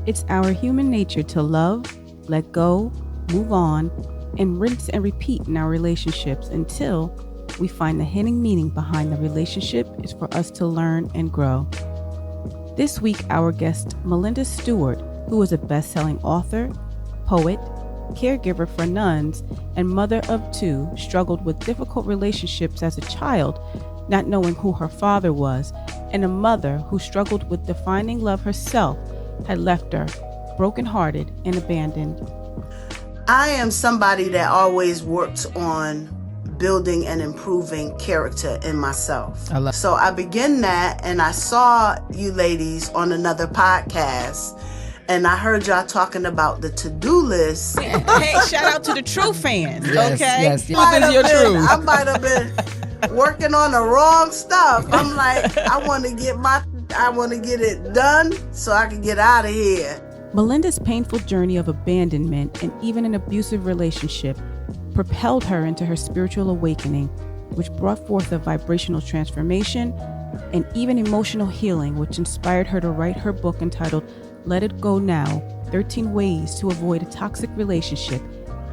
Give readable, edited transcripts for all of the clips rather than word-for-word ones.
It's our human nature to love, let go, move on, and rinse and repeat in our relationships until we find the hidden meaning behind the relationship is for us to learn and grow. This week, our guest, Me'linda Stewart, who is a best-selling author, poet, caregiver for nuns, and mother of two, struggled with difficult relationships as a child, not knowing who her father was, and a mother who struggled with defining love herself, had left her brokenhearted and abandoned. I am somebody that always works on building and improving character in myself. So I began that, and I saw you ladies on another podcast, and I heard y'all talking about the to-do list. Hey, shout out to the true fans, okay? Yes. What is your truth? I might have been working on the wrong stuff. I'm like, I want to get it done so I can get out of here. Melinda's painful journey of abandonment and even an abusive relationship propelled her into her spiritual awakening, which brought forth a vibrational transformation and even emotional healing, which inspired her to write her book entitled Let It Go Now, 13 Ways to Avoid a Toxic Relationship,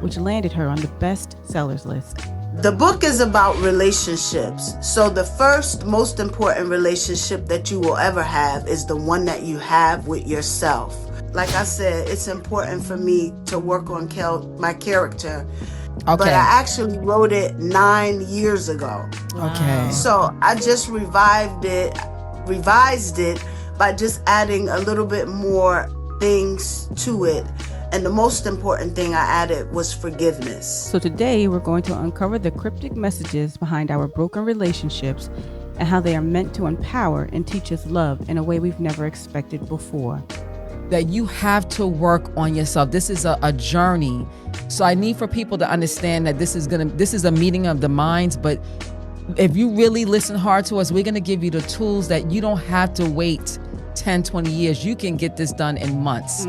which landed her on the best sellers list. The book is about relationships. So the first most important relationship that you will ever have is the one that you have with yourself. Like I said, it's important for me to work on my character. Okay. But I actually wrote it 9 years ago. Okay. So I just revised it by just adding a little bit more things to it. And the most important thing I added was forgiveness. So today we're going to uncover the cryptic messages behind our broken relationships and how they are meant to empower and teach us love in a way we've never expected before. That you have to work on yourself. This is a journey. So I need for people to understand that this is a meeting of the minds, but if you really listen hard to us, we're going to give you the tools that you don't have to wait 10, 20 years. You can get this done in months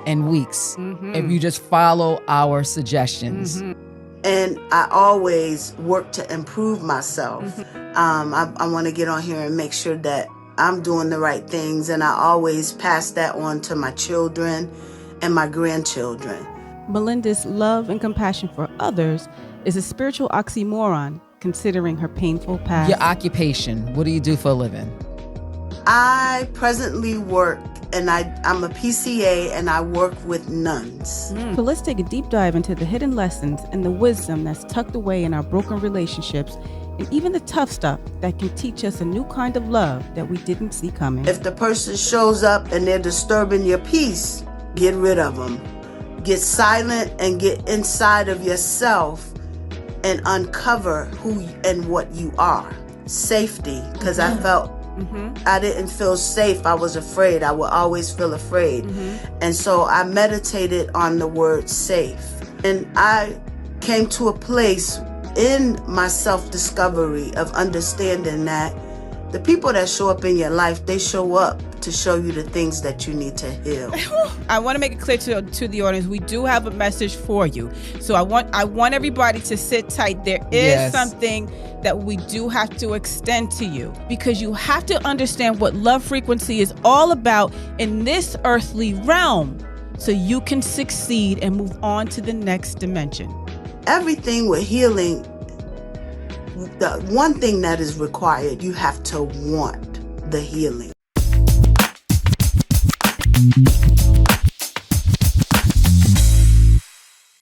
and weeks if you just follow our suggestions. And I always work to improve myself. I want to get on here and make sure that I'm doing the right things, and I always pass that on to my children and my grandchildren. Melinda's love and compassion for others is a spiritual oxymoron, considering her painful past. Your occupation, what do you do for a living? I presently work, and I'm a PCA, and I work with nuns. So let's take a deep dive into the hidden lessons and the wisdom that's tucked away in our broken relationships, and even the tough stuff that can teach us a new kind of love that we didn't see coming. If the person shows up and they're disturbing your peace, get rid of them. Get silent and get inside of yourself and uncover who and what you are. Safety, because I felt I didn't feel safe. I was afraid. I would always feel afraid. And so I meditated on the word safe. And I came to a place in my self-discovery of understanding that the people that show up in your life, they show up to show you the things that you need to heal. I want to make it clear to the audience, we do have a message for you. So I want everybody to sit tight. There is something that we do have to extend to you, because you have to understand what love frequency is all about in this earthly realm, so you can succeed and move on to the next dimension. Everything with healing, the one thing that is required, you have to want the healing.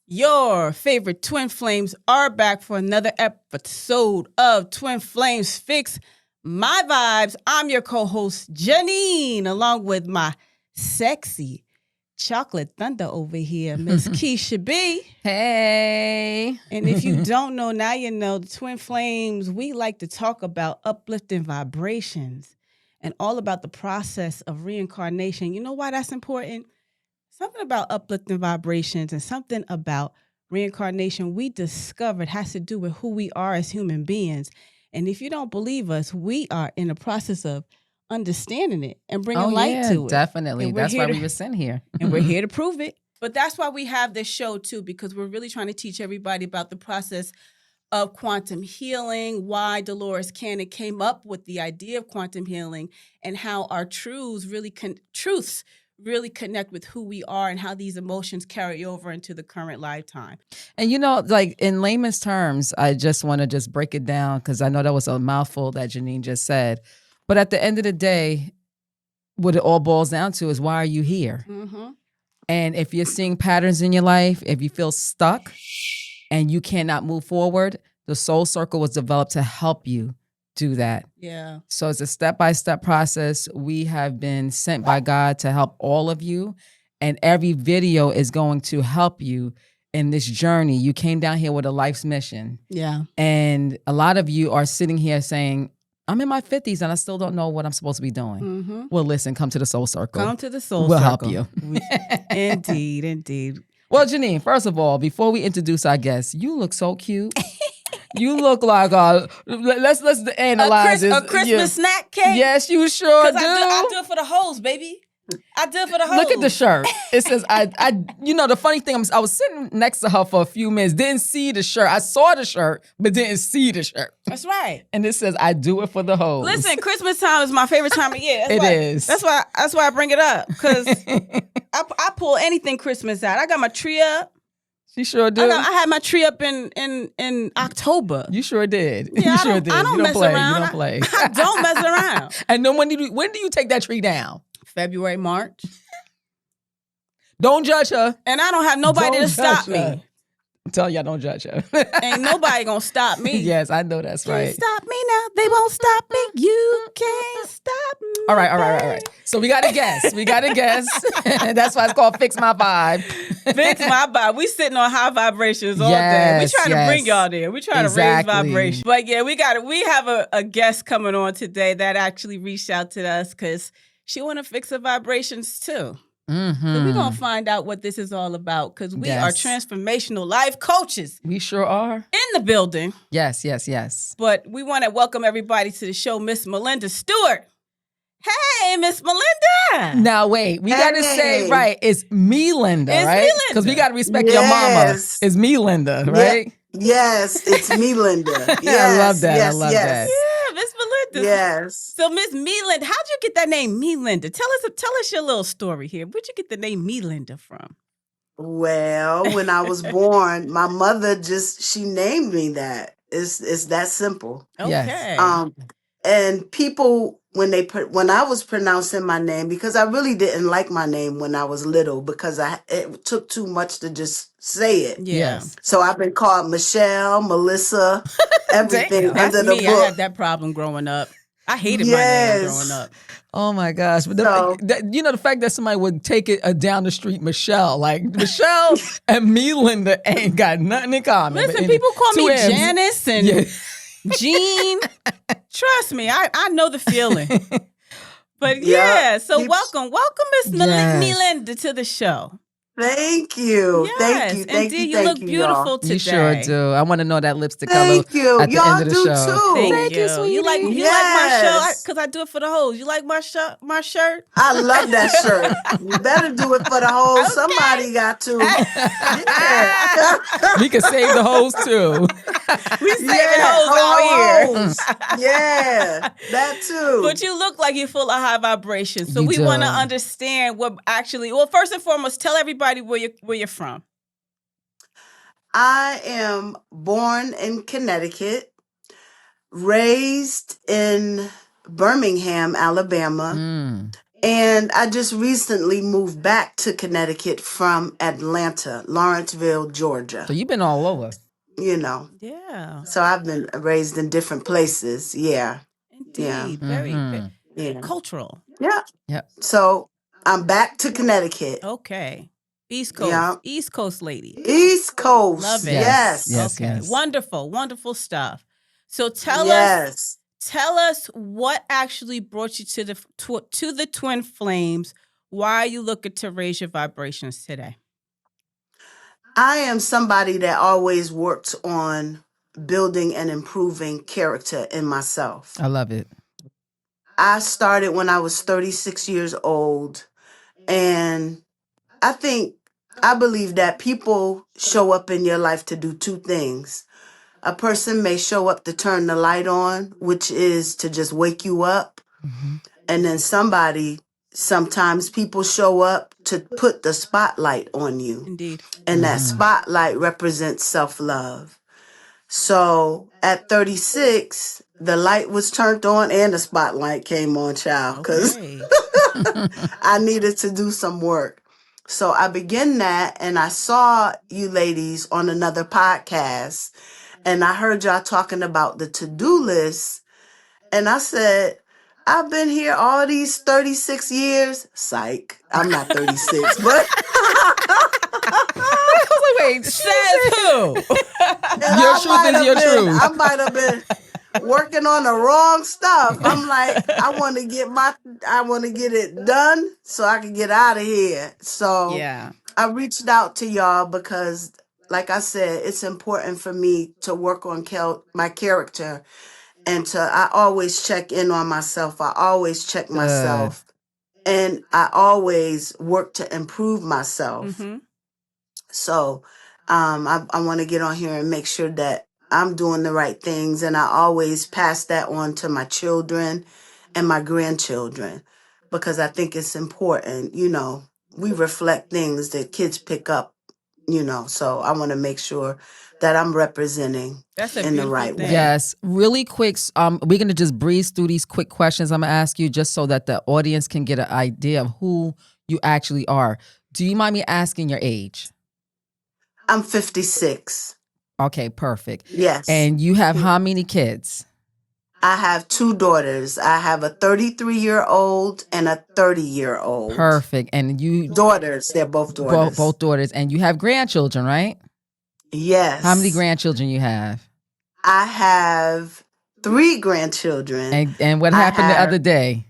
Your favorite Twin Flames are back for another episode of Twin Flames Fix My Vibes. I'm your co-host, Janine, along with my sexy chocolate thunder over here, Miss Keisha B. Hey. And if you don't know, now you know. The Twin Flames, we like to talk about uplifting vibrations and all about the process of reincarnation. You know why that's important? Something about uplifting vibrations and something about reincarnation we discovered has to do with who we are as human beings. And if you don't believe us, we are in the process of understanding it and bringing light to it. Definitely. That's why we were sent here. And we're here to prove it. But that's why we have this show too, because we're really trying to teach everybody about the process of quantum healing, why Dolores Cannon came up with the idea of quantum healing, and how our truths really connect with who we are and how these emotions carry over into the current lifetime. And like in layman's terms, I just want to just break it down because I know that was a mouthful that Janine just said. But at the end of the day, what it all boils down to is, why are you here? Mm-hmm. And if you're seeing patterns in your life, if you feel stuck and you cannot move forward, the soul circle was developed to help you do that. Yeah. So it's a step-by-step process. We have been sent by God to help all of you. And every video is going to help you in this journey. You came down here with a life's mission. Yeah. And a lot of you are sitting here saying, I'm in my 50s and I still don't know what I'm supposed to be doing. Mm-hmm. Well, listen, come to the soul circle. Come to the soul We'll circle. help you. Indeed, indeed. Well, Janine, first of all, before we introduce our guests, you look so cute. You look like let's analyze a Christmas snack cake. Yes, you sure do. I do it for the hoes, baby. I do it for the hoes. Look at the shirt. It says I. The funny thing, I was sitting next to her for a few minutes, didn't see the shirt. I saw the shirt, but didn't see the shirt. That's right. And it says I do it for the hoes. Listen, Christmas time is my favorite time of year. It is. That's why I bring it up, because I pull anything Christmas out. I got my tree up. She sure do. I had my tree up in October. You sure did. Yeah, you sure did. I don't you mess play. around. You don't play. I don't mess around. And then when do you take that tree down? February, March. Don't judge her. And I don't have nobody to stop her. me. I'm telling y'all, don't judge her. Ain't nobody gonna stop me. Yes, I know that's right. Can't stop me now. They won't stop me. You can't stop me. All right. So we got a guest. That's why it's called Fix My Vibe. Fix my vibe. We sitting on high vibrations all day. We trying to bring y'all there. We trying to raise vibration. But yeah, we have a guest coming on today that actually reached out to us because she want to fix her vibrations too. Mm-hmm. So we're going to find out what this is all about, because we are transformational life coaches. We sure are. In the building. Yes. But we want to welcome everybody to the show, Miss Melinda Stewart. Hey, Miss Melinda. Now, wait. We got to say, right, it's Melinda, right? Because we got to respect your mama. It's Melinda, right? Yes, it's Melinda. Yes, I love that. Yes, I love that. Yeah, Miss Melinda. Yes. So, Miss Melinda, how'd you get that name, Melinda? Tell us your little story here. Where'd you get the name Melinda from? Well, when I was born, my mother she named me that. It's that simple. Okay. Yes. And people, when I was pronouncing my name, because I really didn't like my name when I was little, because it took too much to just say it. Yeah. So I've been called Michelle, Melissa, everything That's under me. the book. I had that problem growing up. I hated my name growing up. Oh my gosh! But the fact that somebody would take it down the street, Michelle, like Michelle and Melinda ain't got nothing in common. Listen, people call me Janice and Jean. Trust me, I know the feeling. But so welcome, Miss Melinda to the show. Thank you. Yes, Thank you. Indeed, you look beautiful y'all. today. You sure do. I want to know that lipstick color Thank you. at the Y'all end of the do show. too. Thank you, sweetie. You like my Yes. shirt? Because I do it for the hoes. You like my shirt? I love that shirt. You better do it for the whole. Okay. Somebody got to. Yeah. We can save the hoes too. We saving hoes out here. Hoes. Yeah, that too. But you look like you're full of high vibrations. So You we do. want to understand what actually. Well, first and foremost, tell everybody where you're from. I am born in Connecticut, raised in Birmingham, Alabama, and I just recently moved back to Connecticut from Atlanta, Lawrenceville, Georgia. So you've been all over. Yeah. So I've been raised in different places. Yeah. Indeed. Yeah. Very, very Yeah. cultural. Yeah. Yep. So I'm back to Connecticut. Okay. East Coast. Yeah. East Coast lady. East Coast. Love it. Yes. Yes. Okay. yes. Wonderful stuff. So tell us what actually brought you to the twin flames. Why are you looking to raise your vibrations today? I am somebody that always works on building and improving character in myself. I love it. I started when I was 36 years old, and I believe that people show up in your life to do two things. A person may show up to turn the light on, which is to just wake you up. Mm-hmm. And then somebody sometimes people show up to put the spotlight on you. Indeed. And that spotlight represents self-love. So at 36, the light was turned on and the spotlight came on, child, because Okay. I needed to do some work. So I began that, and I saw you ladies on another podcast, and I heard y'all talking about the to-do list, and I said, I've been here all these 36 years. Psych. I'm not 36, but Wait, says who? and Your truth is your truth. I might have been working on the wrong stuff. I'm like, I want to get it done so I can get out of here. So Yeah. I reached out to y'all because, like I said, it's important for me to work on my character, and I always check in on myself. I always check myself, and I always work to improve myself. Mm-hmm. So I want to get on here and make sure that I'm doing the right things. And I always pass that on to my children and my grandchildren, because I think it's important. We reflect things that kids pick up, so I want to make sure that I'm representing That's a in the beautiful right thing. way. Yes, really quick. We're going to just breeze through these quick questions I'm going to ask you just so that the audience can get an idea of who you actually are. Do you mind me asking your age? I'm 56. Okay, perfect. Yes. And you have how many kids? I have 2 daughters. I have a 33-year-old and a 30-year-old. Perfect. And you... Daughters. They're both daughters. Both daughters. And you have grandchildren, right? Yes. How many grandchildren you have? I have 3 grandchildren. And what happened the other day?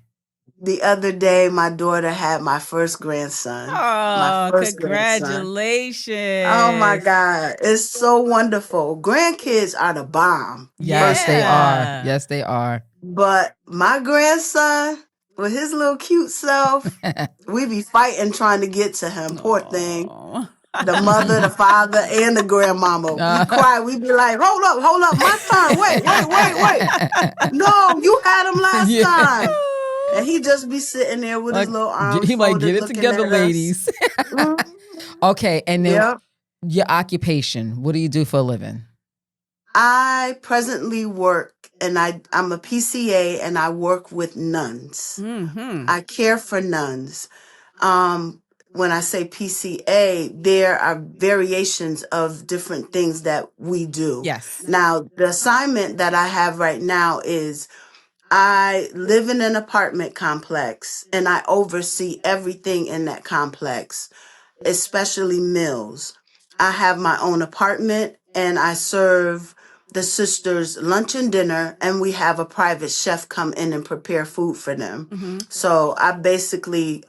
The other day, my daughter had my first grandson. Oh, Grandson. congratulations. Oh, my God. It's so wonderful. Grandkids are the bomb. Yes, they Yeah. are. Yes, they are. But my grandson, with his little cute self, we be fighting trying to get to him. Poor thing. Aw. The mother, the father, and the grandmama. We cry. We be like, hold up, my turn. Wait. No, you had him last time. And he just be sitting there with his little arms He might folded, get it looking together, at us. ladies. Okay, and then Yep. your occupation. What do you do for a living? I presently work, and I'm a PCA, and I work with nuns. Mm-hmm. I care for nuns. When I say PCA, there are variations of different things that we do. Yes. Now, the assignment that I have right now is I live in an apartment complex, and I oversee everything in that complex, especially meals. I have my own apartment, and I serve the sisters lunch and dinner, and we have a private chef come in and prepare food for them. Mm-hmm. So I basically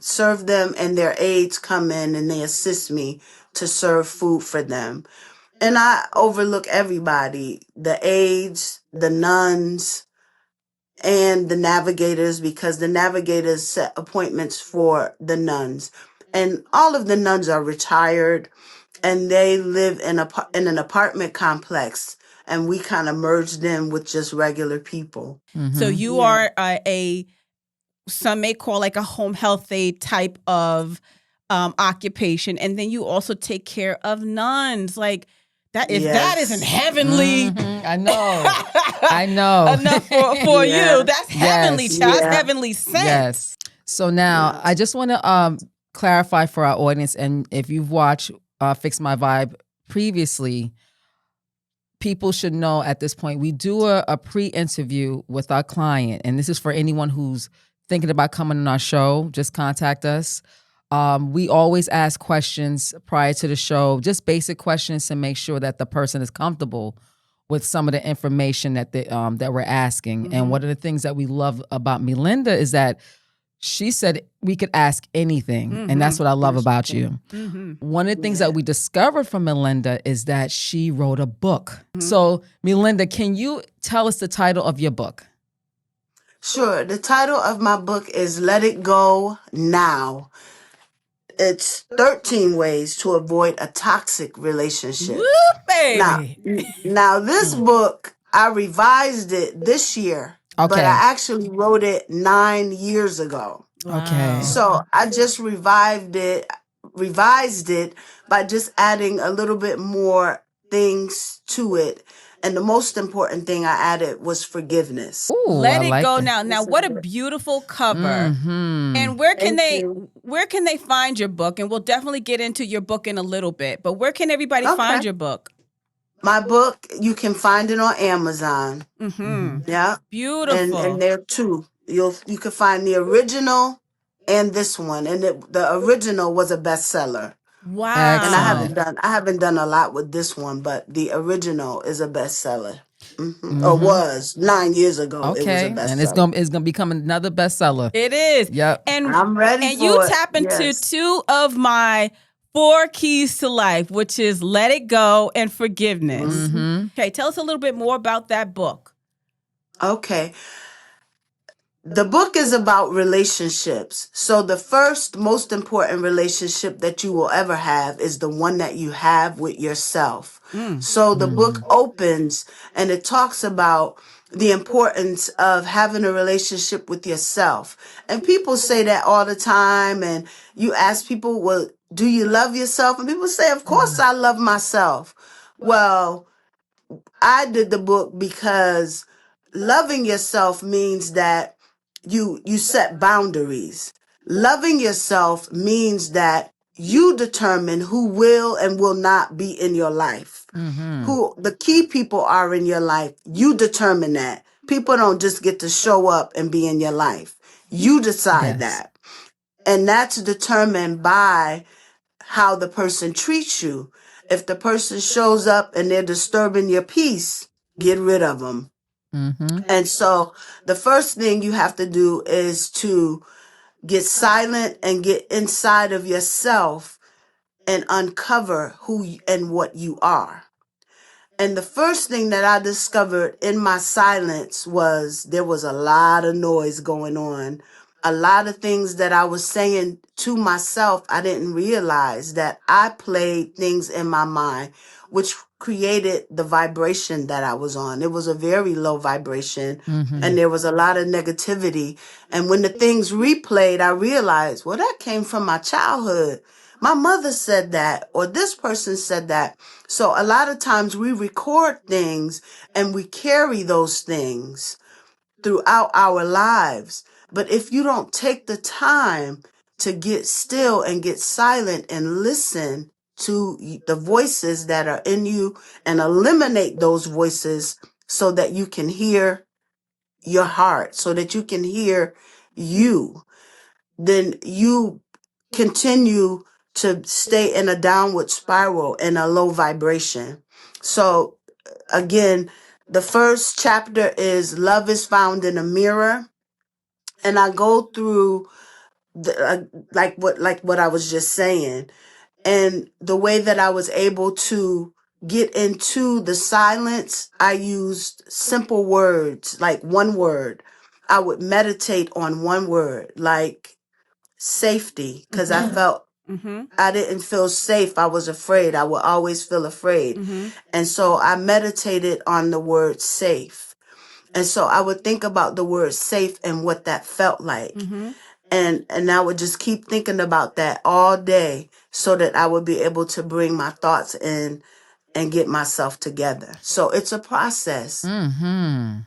serve them, and their aides come in and they assist me to serve food for them. And I overlook everybody, the aides, the nuns, and the navigators, because the navigators set appointments for the nuns. And all of the nuns are retired, and they live in an apartment complex, and we kind of merged in with just regular people. So you are some may call like a home health aide type of occupation, and then you also take care of nuns. Like that, if that isn't heavenly, I know. enough for you. That's heavenly, Yes. child. Yeah. That's heavenly sent. Yes. So now I just want to clarify for our audience, and if you've watched Fix My Vibe previously, people should know at this point we do a pre-interview with our client, and this is for anyone who's thinking about coming on our show. Just contact us. We always ask questions prior to the show, just basic questions to make sure that the person is comfortable with some of the information that that we're asking. Mm-hmm. And one of the things that we love about Melinda is that she said we could ask anything, and that's what I love about you. Mm-hmm. One of the things that we discovered from Melinda is that she wrote a book. So, Melinda, can you tell us the title of your book? Sure. The title of my book is Let It Go Now. It's 13 ways to avoid a toxic relationship. Woo, baby. Now this book, I revised it this year, but Okay. I actually wrote it 9 years ago. Okay. So I just revised it by just adding a little bit more things to it. And the most important thing I added was forgiveness. Ooh, Let I it like go that. now. Now, what a beautiful cover. Mm-hmm. And where can Thank you. they find your book? And we'll definitely get into your book in a little bit. But where can everybody find Okay. your book? My book, you can find it on Amazon. Mm-hmm. Yeah. Beautiful. And there are two. You can find the original and this one. And the original was a bestseller. Wow. And I Excellent. haven't done a lot with this one, but the original is a bestseller. Or was 9 years ago. It was a Okay, and it's bestseller. gonna become another bestseller. It is. Yep. And I'm ready you for it. tap into Yes. two of my 4 keys to life, which is let it go and forgiveness. Mm-hmm. Okay, tell us a little bit more about that book. Okay. The book is about relationships. So the first most important relationship that you will ever have is the one that you have with yourself. So the book opens and it talks about the importance of having a relationship with yourself. And people say that all the time. And you ask people, well, do you love yourself? And people say, of course I love myself. Well, I did the book because loving yourself means that you set boundaries. Loving yourself means that you determine who will and will not be in your life. Who the key people are in your life. You determine that. People don't just get to show up and be in your life. You decide Yes. that. And that's determined by how the person treats you. If the person shows up and they're disturbing your peace, get rid of them. And so the first thing you have to do is to get silent and get inside of yourself and uncover and what you are. And the first thing that I discovered in my silence was there was a lot of noise going on. A lot of things that I was saying to myself, I didn't realize that I played things in my mind, which created the vibration that I was on. It was a very low vibration and there was a lot of negativity. And when the things replayed, I realized, well, that came from my childhood. My mother said that, or this person said that. So a lot of times we record things and we carry those things throughout our lives. But if you don't take the time to get still and get silent and listen to the voices that are in you and eliminate those voices so that you can hear your heart, so that you can hear you, then you continue to stay in a downward spiral and a low vibration. So again, the first chapter is love is found in a mirror. And I go through like what I was just saying. And the way that I was able to get into the silence, I used simple words, like one word. I would meditate on one word, like safety, because I felt I didn't feel safe. I was afraid. I would always feel afraid. And so I meditated on the word safe. And so I would think about the word safe and what that felt like. And I would just keep thinking about that all day so that I would be able to bring my thoughts in and get myself together. So it's a process. And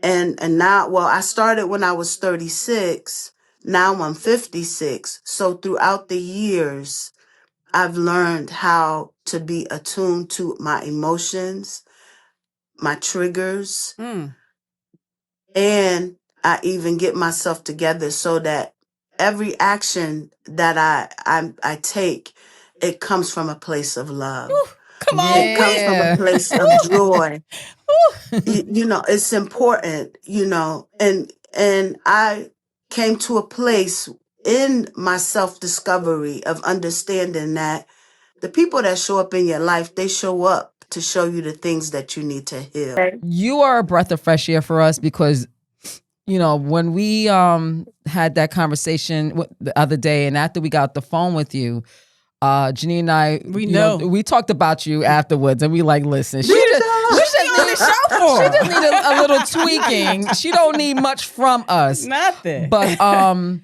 now, well, I started when I was 36. Now I'm 56. So throughout the years, I've learned how to be attuned to my emotions, my triggers, and I even get myself together so that every action that I take, it comes from a place of love. Come on, It comes from a Yeah. place of joy. You know, it's important, you know, and I came to a place in my self-discovery of understanding that the people that show up in your life, they show up to show you the things that you need to heal. You are a breath of fresh air for us because, you know, when we had that conversation the other day and after we got the phone with you, Janine and I, We you know, know. we talked about you afterwards, and we like, listen, she just on the show for? she just need a little tweaking. She don't need much from us. Nothing. But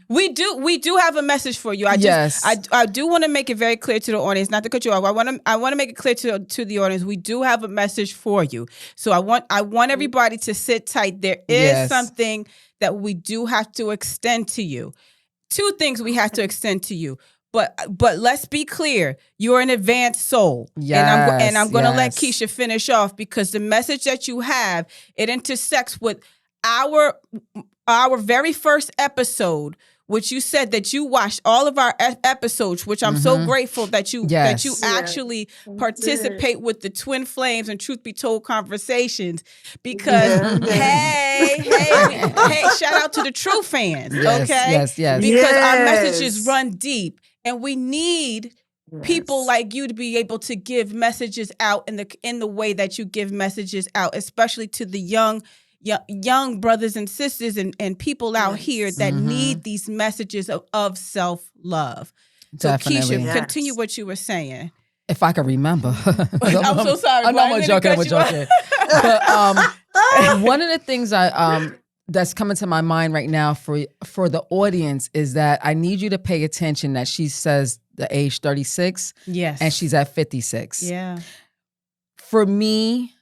we do have a message for you. Yes. I do want to make it very clear to the audience, not to cut you off. I want to make it clear to the audience. We do have a message for you. So I want everybody to sit tight. There is Yes. something that we do have to extend to you. Two things we have to extend to you. But let's be clear. You're an advanced soul. Yes, and I'm going to let yes. Keisha finish off, because the message that you have, it intersects with our very first episode, which you said that you watched all of our episodes, which I'm so grateful that you Yes. actually participate with the Twin Flames and Truth Be Told conversations, because hey, shout out to the true fans, Yes, okay? yes. Because our Yes. messages run deep, and we need people like you to be able to give messages out in the way that you give messages out, especially to the young brothers and sisters and people out here that need these messages of self-love. So Definitely. Keisha, Yes. continue what you were saying. If I could remember. I'm so sorry. I know Brian, I'm didn't joking. cut I'm you off. joking. But one of the things that's coming to my mind right now for the audience is that I need you to pay attention that she says the age 36 Yes. and she's at 56. Yeah. For me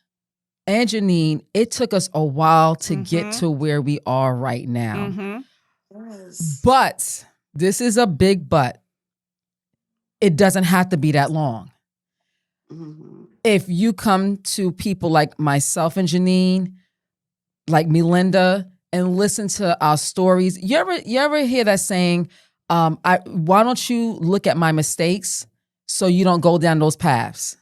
and Janine, it took us a while to get to where we are right now. Mm-hmm. Yes. But this is a big but. It doesn't have to be that long. Mhm. If you come to people like myself and Janine, like Melinda, and listen to our stories, you ever hear that saying, why don't you look at my mistakes so you don't go down those paths?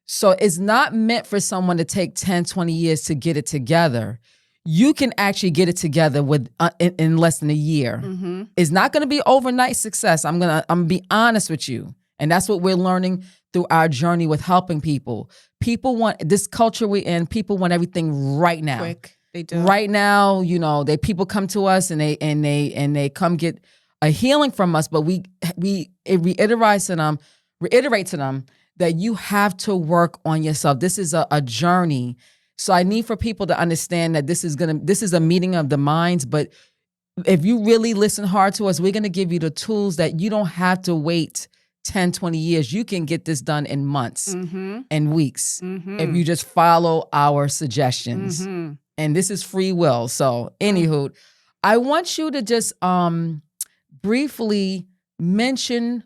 So it's not meant for someone to take 10, 20 years to get it together. You can actually get it together with in less than a year. Mm-hmm. It's not going to be overnight success. I'm gonna be honest with you. And that's what we're learning through our journey with helping people. People want this culture we're in. People want everything right now. Quick. They do. Right now, you know, people come to us and they come get a healing from us, but we reiterate to them that you have to work on yourself. This is a journey. So I need for people to understand that this is a meeting of the minds, but if you really listen hard to us, we're going to give you the tools that you don't have to wait 10, 20 years. You can get this done in months and weeks if you just follow our suggestions. And this is free will. So anywho, I want you to just briefly mention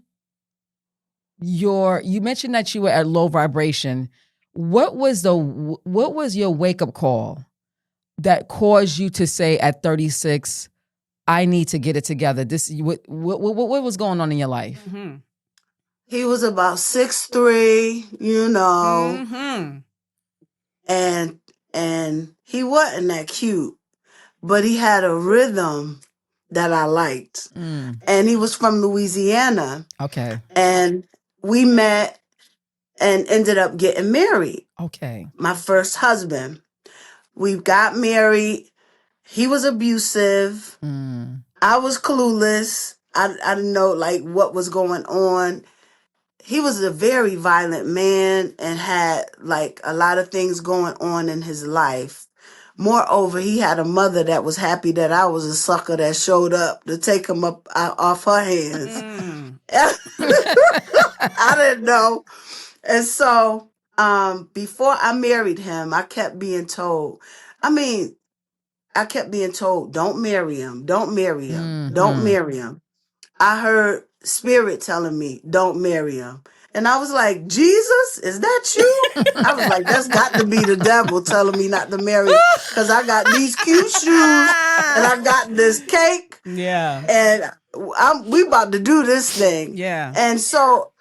you mentioned that you were at low vibration. What was your wake up call that caused you to say at 36, I need to get it together? What was going on in your life? Mm-hmm. He was about 6'3", you know, Mm-hmm. and he wasn't that cute, but he had a rhythm that I liked. And he was from Louisiana. Okay. And we met and ended up getting married. Okay. My first husband. We got married. He was abusive. I was clueless. I didn't know like what was going on. He was a very violent man and had like a lot of things going on in his life. Moreover, he had a mother that was happy that I was a sucker that showed up to take him up off her hands. I didn't know. And so before I married him, I kept being told, don't marry him. Don't marry him. Don't marry him. I heard spirit telling me, don't marry him. And I was like, Jesus, is that you? I was like, that's got to be the devil telling me not to marry him, because I got these cute shoes and I got this cake. Yeah. And we about to do this thing. Yeah. And so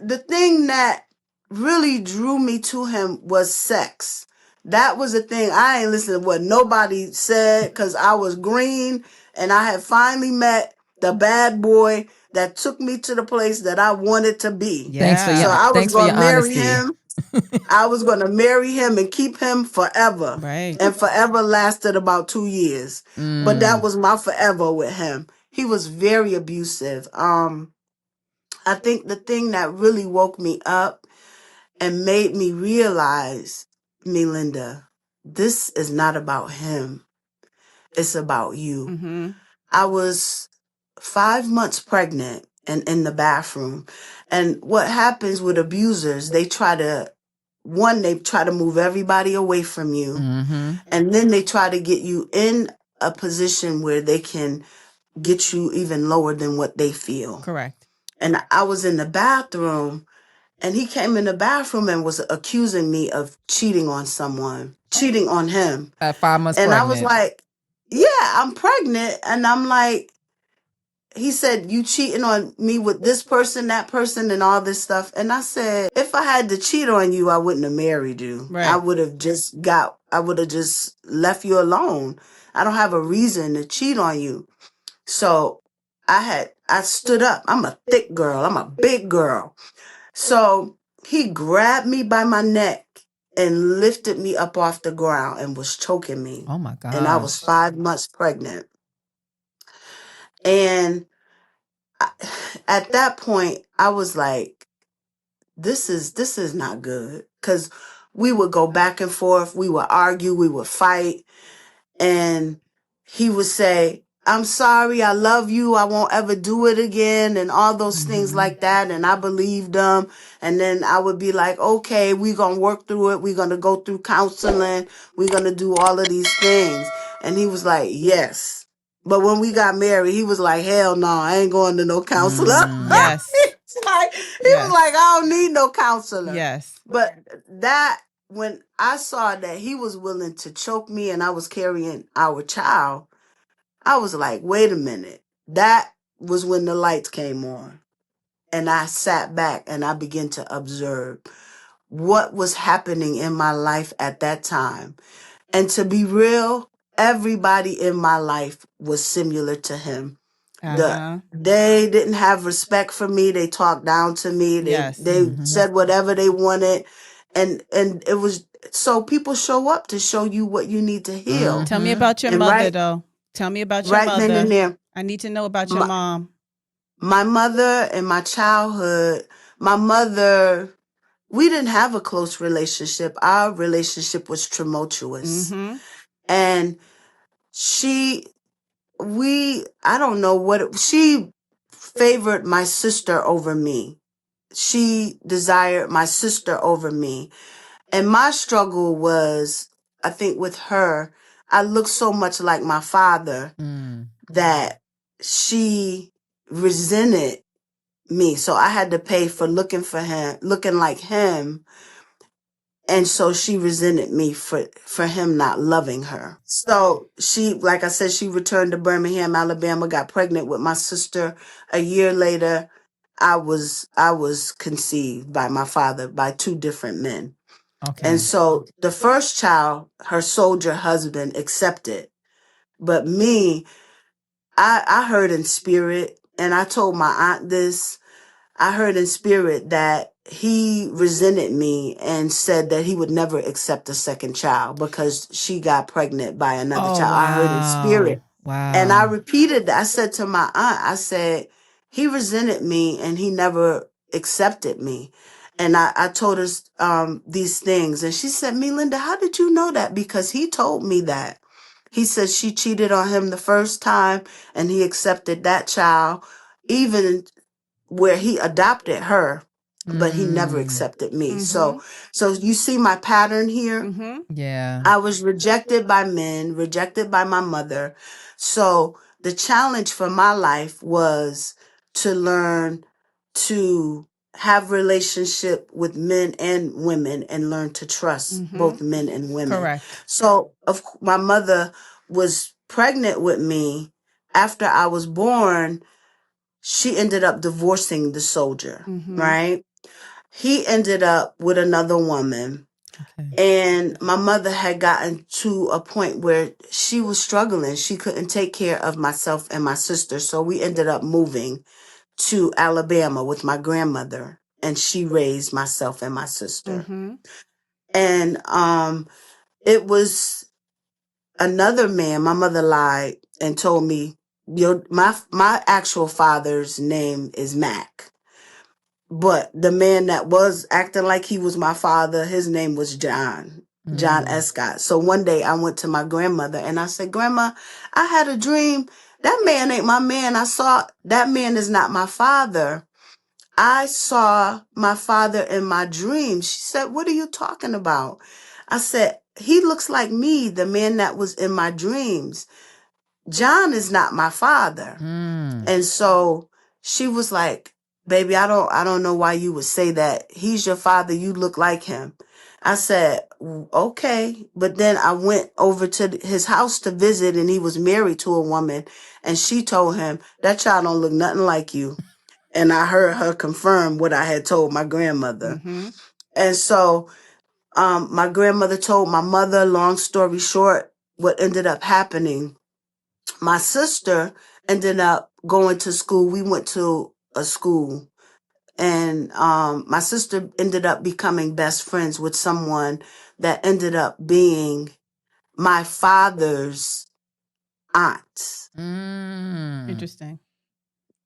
the thing that really drew me to him was sex. That was the thing. I ain't listening to what nobody said, because I was green and I had finally met the bad boy that took me to the place that I wanted to be. Yeah. So I was Thanks for going your to marry honesty. him. I was going to marry him and keep him forever. Right. And forever lasted about 2 years. But that was my forever with him. He was very abusive. I think the thing that really woke me up and made me realize, Melinda, this is not about him. It's about you. Mm-hmm. I was 5 months pregnant and in the bathroom. And what happens with abusers, they try to move everybody away from you. Mm-hmm. And then they try to get you in a position where they can get you even lower than what they feel. Correct. And I was in the bathroom, and he came in the bathroom and was accusing me of cheating on him. At 5 months And I pregnant. was like, yeah, I'm pregnant. And I'm like, he said, you cheating on me with this person, that person, and all this stuff. And I said, if I had to cheat on you, I wouldn't have married you. Right. I would have just left you alone. I don't have a reason to cheat on you. So I stood up. I'm a thick girl. I'm a big girl. So he grabbed me by my neck and lifted me up off the ground and was choking me. Oh my God. And I was 5 months pregnant. And at that point, I was like, this is not good. Because we would go back and forth. We would argue. We would fight. And he would say, I'm sorry, I love you, I won't ever do it again, and all those things like that. And I believed him. And then I would be like, okay, we're going to work through it. We're going to go through counseling. We're going to do all of these things. And he was like, yes. But when we got married, he was like, hell no, I ain't going to no counselor. Yes. He was like, I don't need no counselor. Yes. But when I saw that he was willing to choke me and I was carrying our child, I was like, wait a minute. That was when the lights came on. And I sat back and I began to observe what was happening in my life at that time. And to be real, everybody in my life was similar to him. They didn't have respect for me. They talked down to me. Yes. They said whatever they wanted. And it was, so people show up to show you what you need to heal. Tell me about your And mother, right- though. Tell me about your Right then and mother. there. I need to know about your mom. My mother in my childhood, my mother, we didn't have a close relationship. Our relationship was tumultuous. Mm-hmm. And I don't know she favored my sister over me. She desired my sister over me. And my struggle was, I think with her, I looked so much like my father that she resented me. So I had to pay for looking like him. And so she resented me for him not loving her. So she, like I said, she returned to Birmingham, Alabama, got pregnant with my sister. A year later, I was conceived by my father by two different men. Okay. And so the first child, her soldier husband accepted. But me, I heard in spirit, and I told my aunt this. I heard in spirit that he resented me and said that he would never accept a second child because she got pregnant by another child. Wow. I heard in spirit. Wow. And I repeated that. I said to my aunt, I said, he resented me and he never accepted me. And I told her these things. And she said, Melinda, how did you know that? Because he told me that. He said she cheated on him the first time and he accepted that child, even where he adopted her, but he never accepted me. So you see my pattern here. Yeah. I was rejected by men, rejected by my mother. So the challenge for my life was to learn to have relationship with men and women and learn to trust both men and women. Correct. So my mother was pregnant with me. After I was born, she ended up divorcing the soldier, right? He ended up with another woman. And my mother had gotten to a point where she was struggling. She couldn't take care of myself and my sister. So we ended up moving to Alabama with my grandmother. And she raised myself and my sister. And it was another man. My mother lied and told me, my actual father's name is Mac. But the man that was acting like he was my father, his name was John Escott. So one day I went to my grandmother and I said, Grandma, I had a dream. That man ain't my man. I saw that man is not my father. I saw my father in my dream. She said, what are you talking about? I said, he looks like me, the man that was in my dreams. John is not my father. And so she was like, baby, I don't know why you would say that. He's your father. You look like him. I said, okay. But then I went over to his house to visit, and he was married to a woman. And she told him, that child don't look nothing like you. And I heard her confirm what I had told my grandmother. Mm-hmm. And so my grandmother told my mother, long story short, what ended up happening. My sister ended up going to school. We went to a school, and my sister ended up becoming best friends with someone that ended up being my father's aunt. Interesting.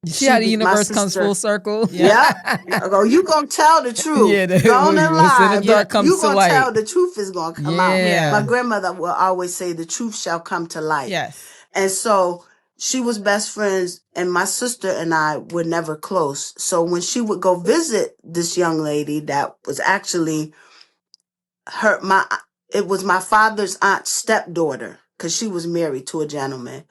You see how the universe comes full circle? Yeah. I go, you gonna tell the truth. Yeah, Go on and what's in lie, the dark but comes you to gonna light. tell the truth is gonna come out. Yeah. My grandmother will always say the truth shall come to light. Yes. And so she was best friends, and my sister and I were never close. So when she would go visit this young lady that was actually it was my father's aunt's stepdaughter, because she was married to a gentleman.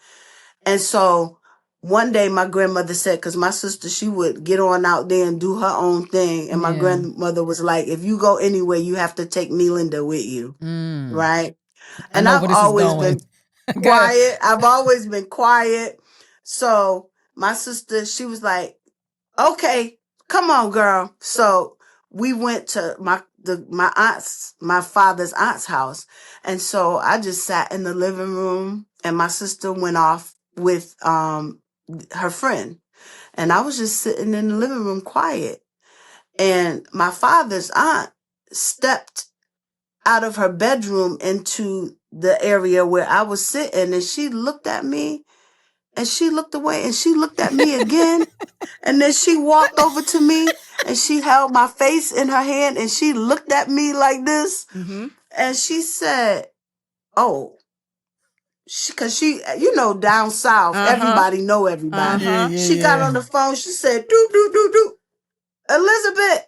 And so one day my grandmother said, because my sister, she would get on out there and do her own thing. And my grandmother was like, if you go anywhere, you have to take Melinda with you. Right. And I've always been quiet. I've always been quiet. So my sister, she was like, okay, come on, girl. So we went to my father's aunt's house. And so I just sat in the living room, and my sister went off with her friend. And I was just sitting in the living room quiet. And my father's aunt stepped out of her bedroom into the area where I was sitting, and she looked at me, and she looked away, and she looked at me again. And then she walked over to me, and she held my face in her hand, and she looked at me like this. Mm-hmm. And she said, oh, because she, you know, down south, everybody know everybody. She got on the phone. She said, do. Elizabeth,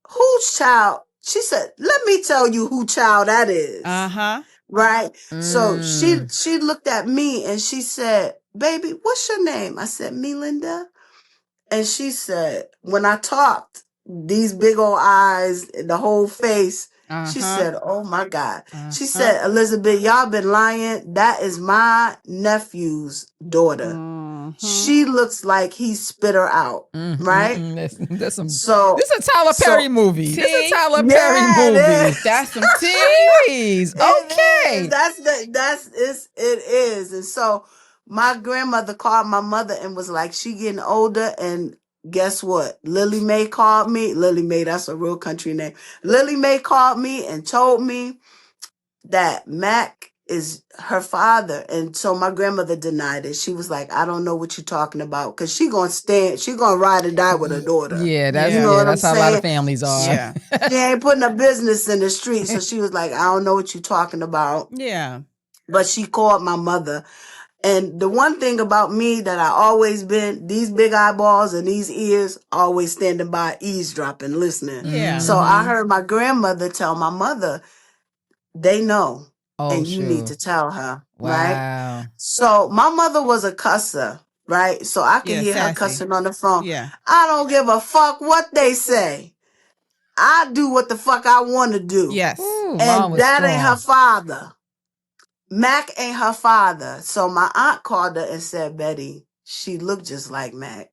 whose child? She said, let me tell you who child that is. Right. So she looked at me, and she said, baby, what's your name? I said, Melinda. And she said, when I talked, these big old eyes and the whole face, she said, oh my God. She said, Elizabeth, y'all been lying. That is my nephew's daughter. She looks like he spit her out. Right? That's some, so this is a Tyler Perry movie. This is a Tyler Perry movie. That's some series. Okay. It is. And so my grandmother called my mother and was like, she getting older. And guess what? Lily Mae called me. Lily Mae, that's a real country name. Lily Mae called me and told me that Mac is her father. And so my grandmother denied it. She was like, I don't know what you're talking about. Because she going to ride or die with her daughter. Yeah, that's, you know what that's I'm how saying? a lot of families are. Yeah. She ain't putting her business in the street. So she was like, I don't know what you're talking about. Yeah. But she called my mother. And the one thing about me that I always been, these big eyeballs and these ears, always standing by, eavesdropping, listening. Yeah. So I heard my grandmother tell my mother, they know, and you need to tell her, right? So my mother was a cusser, right? So I could hear her cussing on the phone. Yeah. I don't give a fuck what they say. I do what the fuck I want to do. Yes. Ooh, and that ain't her father. Mac ain't her father. So my aunt called her and said, Betty, she looked just like Mac.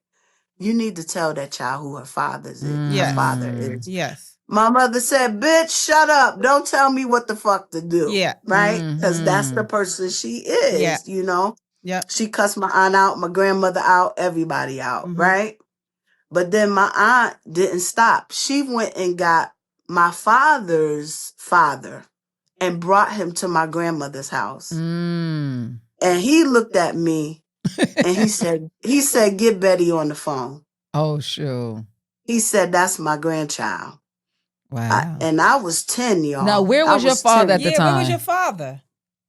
You need to tell that child who her father is. Her father is. Yes. My mother said, bitch, shut up. Don't tell me what the fuck to do. Yeah. Right? Because that's the person she is, you know? Yeah. She cussed my aunt out, my grandmother out, everybody out, right? But then my aunt didn't stop. She went and got my father's father and brought him to my grandmother's house. And he looked at me and he said, get Betty on the phone. Oh, sure. He said, that's my grandchild. Wow. And I was 10, y'all. Now, where I was your father 10. at the Yeah, where was your time? father?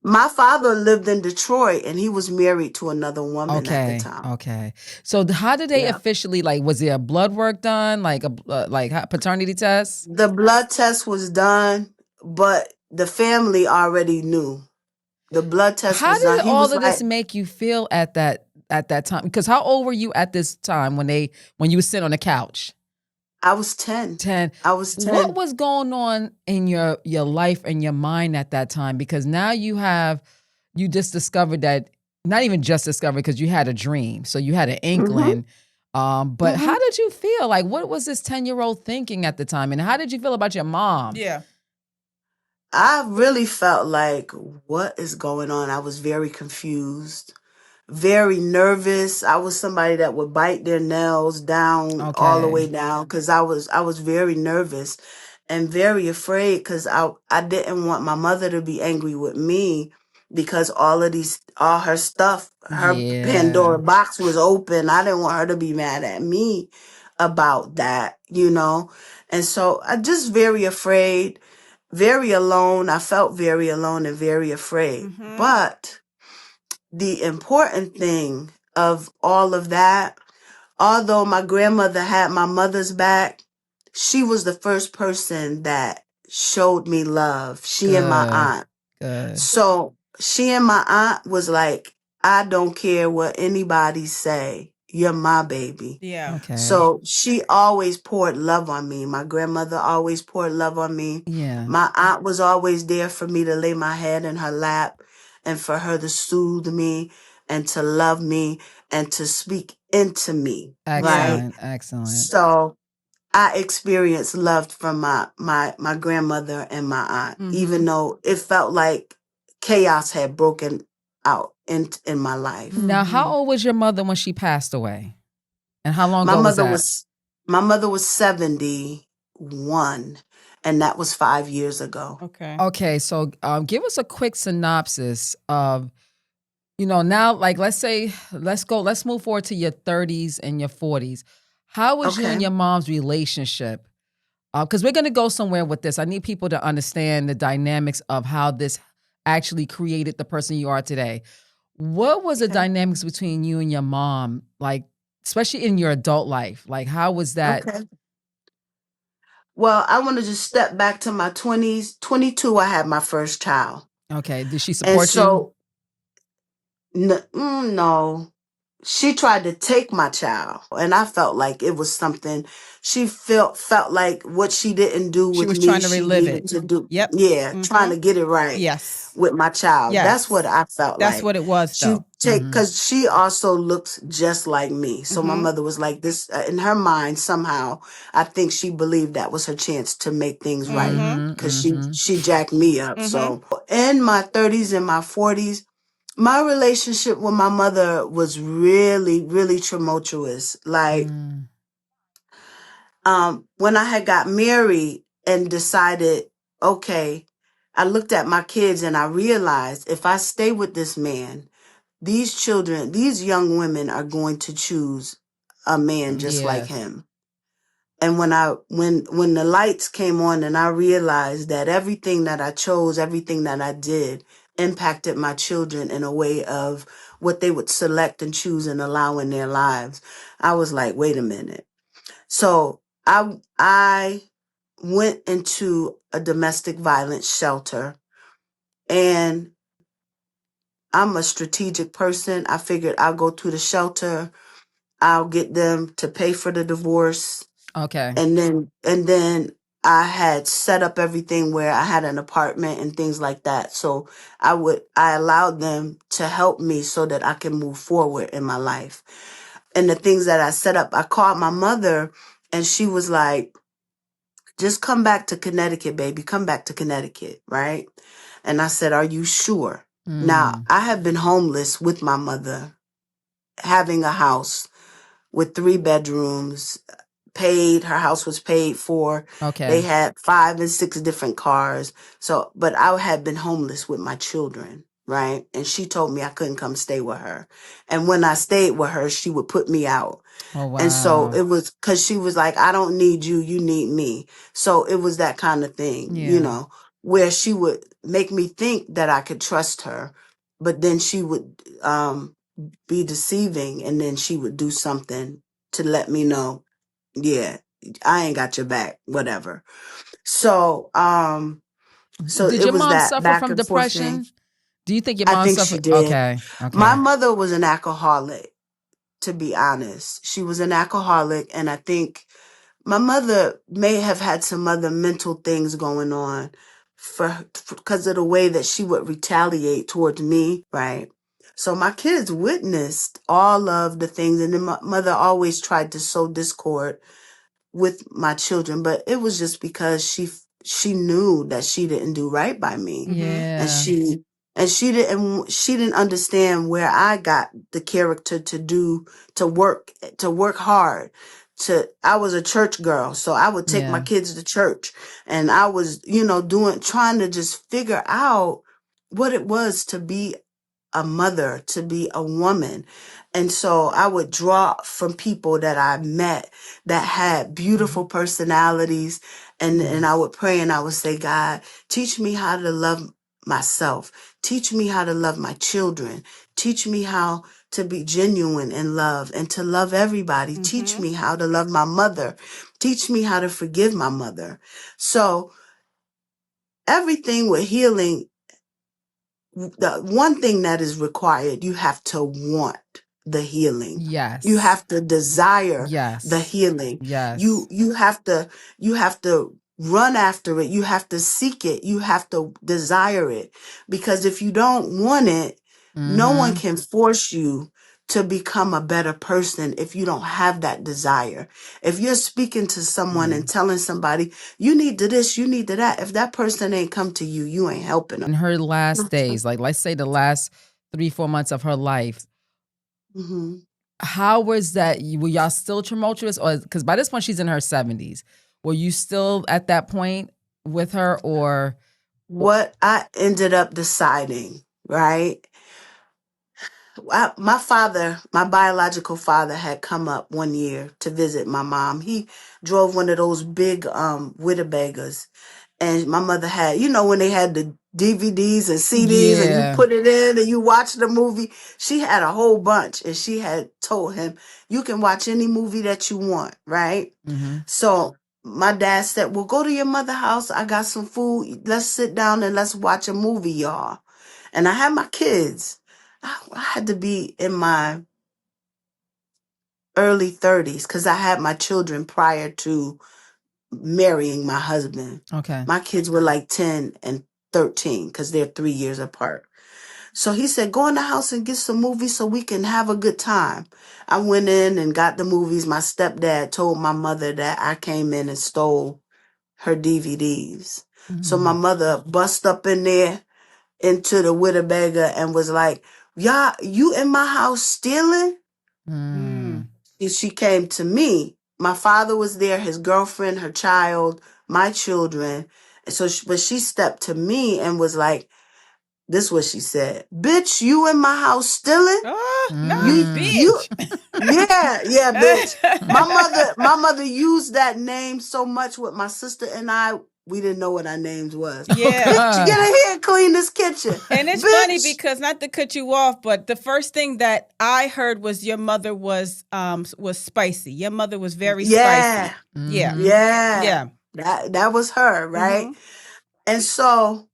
My father lived in Detroit, and he was married to another woman at the Okay. time. Okay. So how did they Yeah. officially, like, was there a blood work done, like a paternity test? The blood test was done, but the family already knew. The blood test How was done. did He all was of like, this make you feel at that time? Because how old were you at this time when you were sitting on the couch? I was 10. 10. I was What 10. was going on in your life and your mind at that time? Because now you just discovered that, not even just discovered, because you had a dream. So you had an inkling. But how did you feel? Like, what was this 10-year-old thinking at the time? And how did you feel about your mom? Yeah. I really felt like, what is going on? I was very confused, very nervous. I was somebody that would bite their nails down all the way Okay. down because I was very nervous and very afraid because I didn't want my mother to be angry with me because all her stuff, her Yeah. Pandora box was open. I didn't want her to be mad at me about that, you know? And so I just very afraid, very alone. I felt very alone and very afraid. But the important thing of all of that, although my grandmother had my mother's back, she was the first person that showed me love. She and my Good. aunt. Good. So she and my aunt was like, I don't care what anybody say. You're my baby. Yeah. Okay. So she always poured love on me. My grandmother always poured love on me. Yeah. My aunt was always there for me to lay my head in her lap and for her to soothe me and to love me and to speak into me. Right. Excellent. Excellent. So I experienced love from my grandmother and my aunt, even though it felt like chaos had broken out in my life. Now, how old was your mother when she passed away? And how long My ago was mother that? was my mother was 71, and that was 5 years ago. Okay. Okay, so give us a quick synopsis of, now, like, let's move forward to your 30s and your 40s. How was you Okay. and your mom's relationship? Because we're going to go somewhere with this. I need people to understand the dynamics of how this actually created the person you are today. What was the Okay. dynamics between you and your mom, like, especially in your adult life? Like, how was that? Okay. Well, I want to just step back to my 20s. 22, I had my first child. Okay, did she And support you? so, no, she tried to take my child, and I felt like it was something she felt like what she didn't do She with was me, trying to she relive needed it. to do. Yep. Yeah, trying to get it right Yes. with my child. That's what Yes. I felt That's like. what it was, She though. because she also looks just like me. So my mother was like this in her mind. Somehow, I think she believed that was her chance to make things right because she jacked me up. So in my 30s and my 40s, my relationship with my mother was really, really tumultuous. Like, when I had got married and decided, okay, I looked at my kids and I realized if I stay with this man, these children, these young women are going to choose a man just like Yes. him. And when the lights came on and I realized that everything that I chose, everything that I did impacted my children in a way of what they would select and choose and allow in their lives, I was like, wait a minute. So I went into a domestic violence shelter, and I'm a strategic person. I figured I'll go to the shelter, I'll get them to pay for the divorce, Okay. and then I had set up everything where I had an apartment and things like that. So I allowed them to help me so that I can move forward in my life. And the things that I set up, I called my mother and she was like, just come back to Connecticut, baby. Come back to Connecticut, right? And I said, are you sure? Now, I have been homeless with my mother, having a house with 3 bedrooms, her house was paid for. Okay. They had 5 and 6 different cars. So, but I had been homeless with my children, right? And she told me I couldn't come stay with her. And when I stayed with her, she would put me out. Oh, wow. And so it was because she was like, I don't need you, you need me. So it was that kind of thing, Yeah. where she would make me think that I could trust her, but then she would be deceiving, and then she would do something to let me know, yeah, I ain't got your back, whatever. So so Did it your was mom that suffer back from and forth thing. depression? Do you think your I mom think she suffered? did. Okay. My Okay. mother was an alcoholic, to be honest. She was an alcoholic, and I think my mother may have had some other mental things going on because of the way that she would retaliate towards me, right? So my kids witnessed all of the things, and then my mother always tried to sow discord with my children, but it was just because she knew that she didn't do right by me, and Yeah. she didn't understand where I got the character to work hard. I was a church girl, so I would take my Yeah. kids to church, and I was trying to just figure out what it was to be a mother, to be a woman. And so I would draw from people that I met that had beautiful personalities. And I would pray and I would say, God, teach me how to love myself. Teach me how to love my children. Teach me how to be genuine in love and to love everybody. Teach me how to love my mother. Teach me how to forgive my mother. So everything with healing, the one thing that is required, you have to want the healing. Yes. You have to desire the Yes. healing. Yes. You have to run after it. You have to seek it. You have to desire it. Because if you don't want it, no one can force you to become a better person if you don't have that desire. If you're speaking to someone and telling somebody, you need to this, you need to that, if that person ain't come to you, you ain't helping them. In her last days, like let's say the last 3-4 months of her life, Mm-hmm. how was that? Were y'all still tumultuous? Or because by this point she's in her 70s. Were you still at that point with her, or What I ended up deciding, right? My biological father had come up one year to visit my mom. He drove one of those big Witterbagers. And my mother had, when they had the DVDs and CDs and you Yeah. put it in and you watch the movie, she had a whole bunch, and she had told him, you can watch any movie that you want, right? So my dad said, well, go to your mother's house. I got some food. Let's sit down and let's watch a movie, y'all. And I had my kids. I had to be in my early 30s because I had my children prior to marrying my husband. Okay. My kids were like 10 and 13 because they're 3 years apart. So he said, go in the house and get some movies so we can have a good time. I went in and got the movies. My stepdad told my mother that I came in and stole her DVDs. So my mother bust up in there into the Witterbagger and was like, y'all, you in my house stealing? And she came to me. My father was there, his girlfriend, her child, my children. And so, but she stepped to me and was like, this is what she said, bitch, you in my house stealing? Oh, not You, bitch. yeah, bitch. My mother used that name so much with my sister and I, we didn't know what our names was. Yeah. Bitch, get in here and clean this kitchen. And it's funny because, not to cut you off, but the first thing that I heard was your mother was spicy. Your mother was very spicy. Yeah. Yeah. That was her, right? And so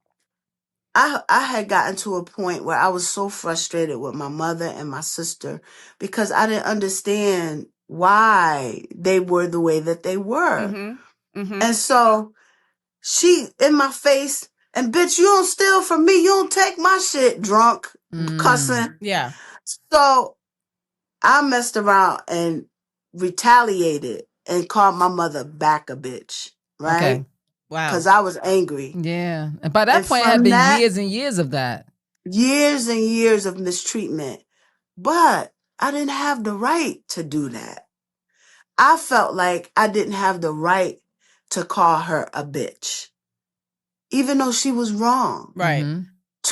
I had gotten to a point where I was so frustrated with my mother and my sister because I didn't understand why they were the way that they were. And so she in my face, and bitch, you don't steal from me. You don't take my shit, drunk, cussing. Yeah. So I messed around and retaliated and called my mother back a bitch, right? Okay. Wow. Because I was angry. Yeah. And by that And point, it had from been that, years and years of that. years and years of mistreatment. But I didn't have the right to do that. I felt like I didn't have the right to call her a bitch, even though she was wrong. Right.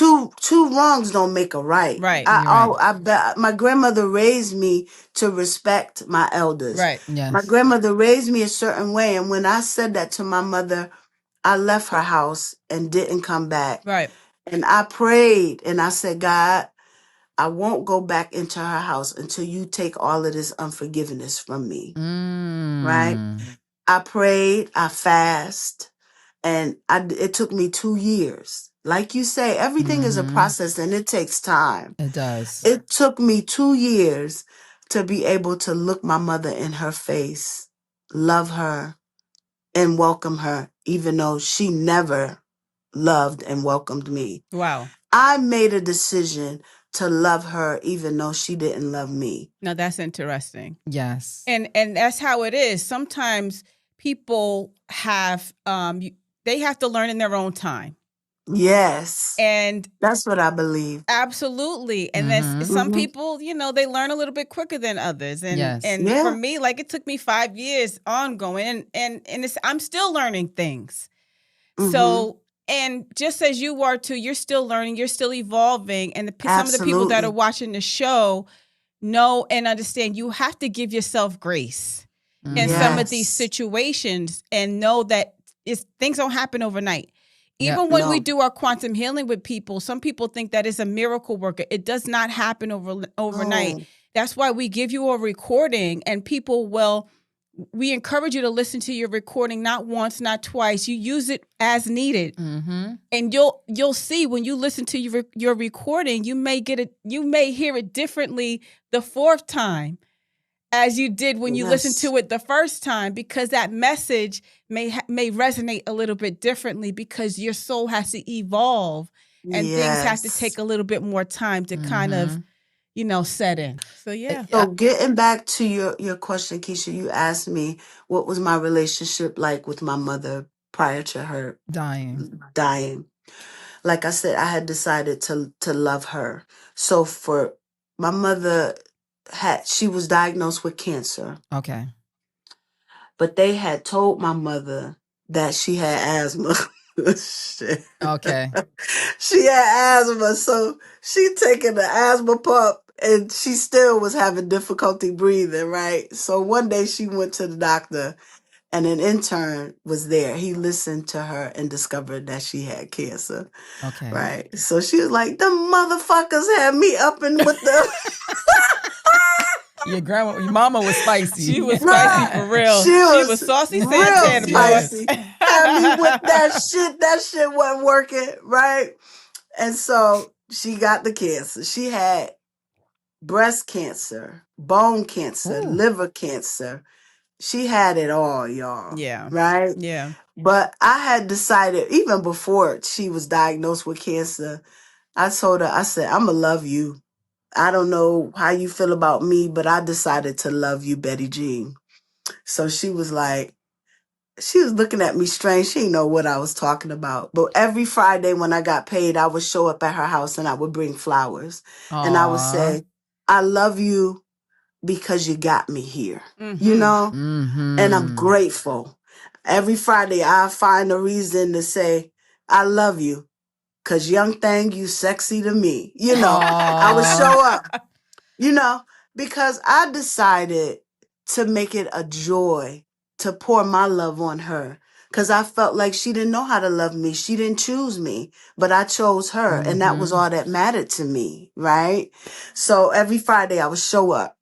two wrongs don't make a right. Right. You're right. I bet my grandmother raised me to respect my elders. Right. Yes. My grandmother raised me a certain way, and when I said that to my mother, I left her house and didn't come back. Right. And I prayed and I said, God, I won't go back into her house until you take all of this unforgiveness from me. Right? I prayed, I fast, and it took me 2 years. Like you say, everything is a process and it takes time. It does. It took me 2 years to be able to look my mother in her face, love her, and welcome her, even though she never loved and welcomed me. Wow. I made a decision to love her even though she didn't love me. Now that's interesting. Yes. And that's how it is. Sometimes people have they have to learn in their own time. Yes. And that's what I believe. Absolutely. And then some people, they learn a little bit quicker than others. And for me, like it took me 5 years ongoing and I'm still learning things. So, and just as you are too, you're still learning, you're still evolving. And some of the people that are watching the show know and understand you have to give yourself grace in some of these situations and know that things don't happen overnight. Even when we do our quantum healing with people, some people think that it's a miracle worker. It does not happen overnight. Oh. That's why we give you a recording and we encourage you to listen to your recording, not once, not twice. You use it as needed. And you'll see when you listen to your recording, you may hear it differently the fourth time as you did when you listened to it the first time, because that message may resonate a little bit differently because your soul has to evolve and things have to take a little bit more time to kind of, set in. So, yeah. So getting back to your question, Keisha, you asked me what was my relationship like with my mother prior to her dying. Like I said, I had decided to love her. So for my mother, she was diagnosed with cancer. Okay. But they had told my mother that she had asthma. Shit. Okay. She had asthma, so she taking the asthma pump and she still was having difficulty breathing, right? So one day she went to the doctor and an intern was there. He listened to her and discovered that she had cancer. Okay. Right. So she was like, the motherfuckers had me up and with the your mama was spicy. She was spicy for real. She was saucy real Santana, spicy. Had me with that shit. That shit wasn't working, right? And so she got the cancer. She had breast cancer, bone cancer, liver cancer. She had it all, y'all. Yeah. Right? Yeah. But I had decided, even before she was diagnosed with cancer, I told her, I said, I'm going to love you. I don't know how you feel about me, but I decided to love you, Betty Jean. So she was looking at me strange. She didn't know what I was talking about. But every Friday when I got paid, I would show up at her house and I would bring flowers. Aww. And I would say, I love you because you got me here, And I'm grateful. Every Friday, I find a reason to say, I love you. Because young thing, you sexy to me. I would show up, because I decided to make it a joy to pour my love on her. Because I felt like she didn't know how to love me. She didn't choose me, but I chose her. And that was all that mattered to me, right? So every Friday I would show up.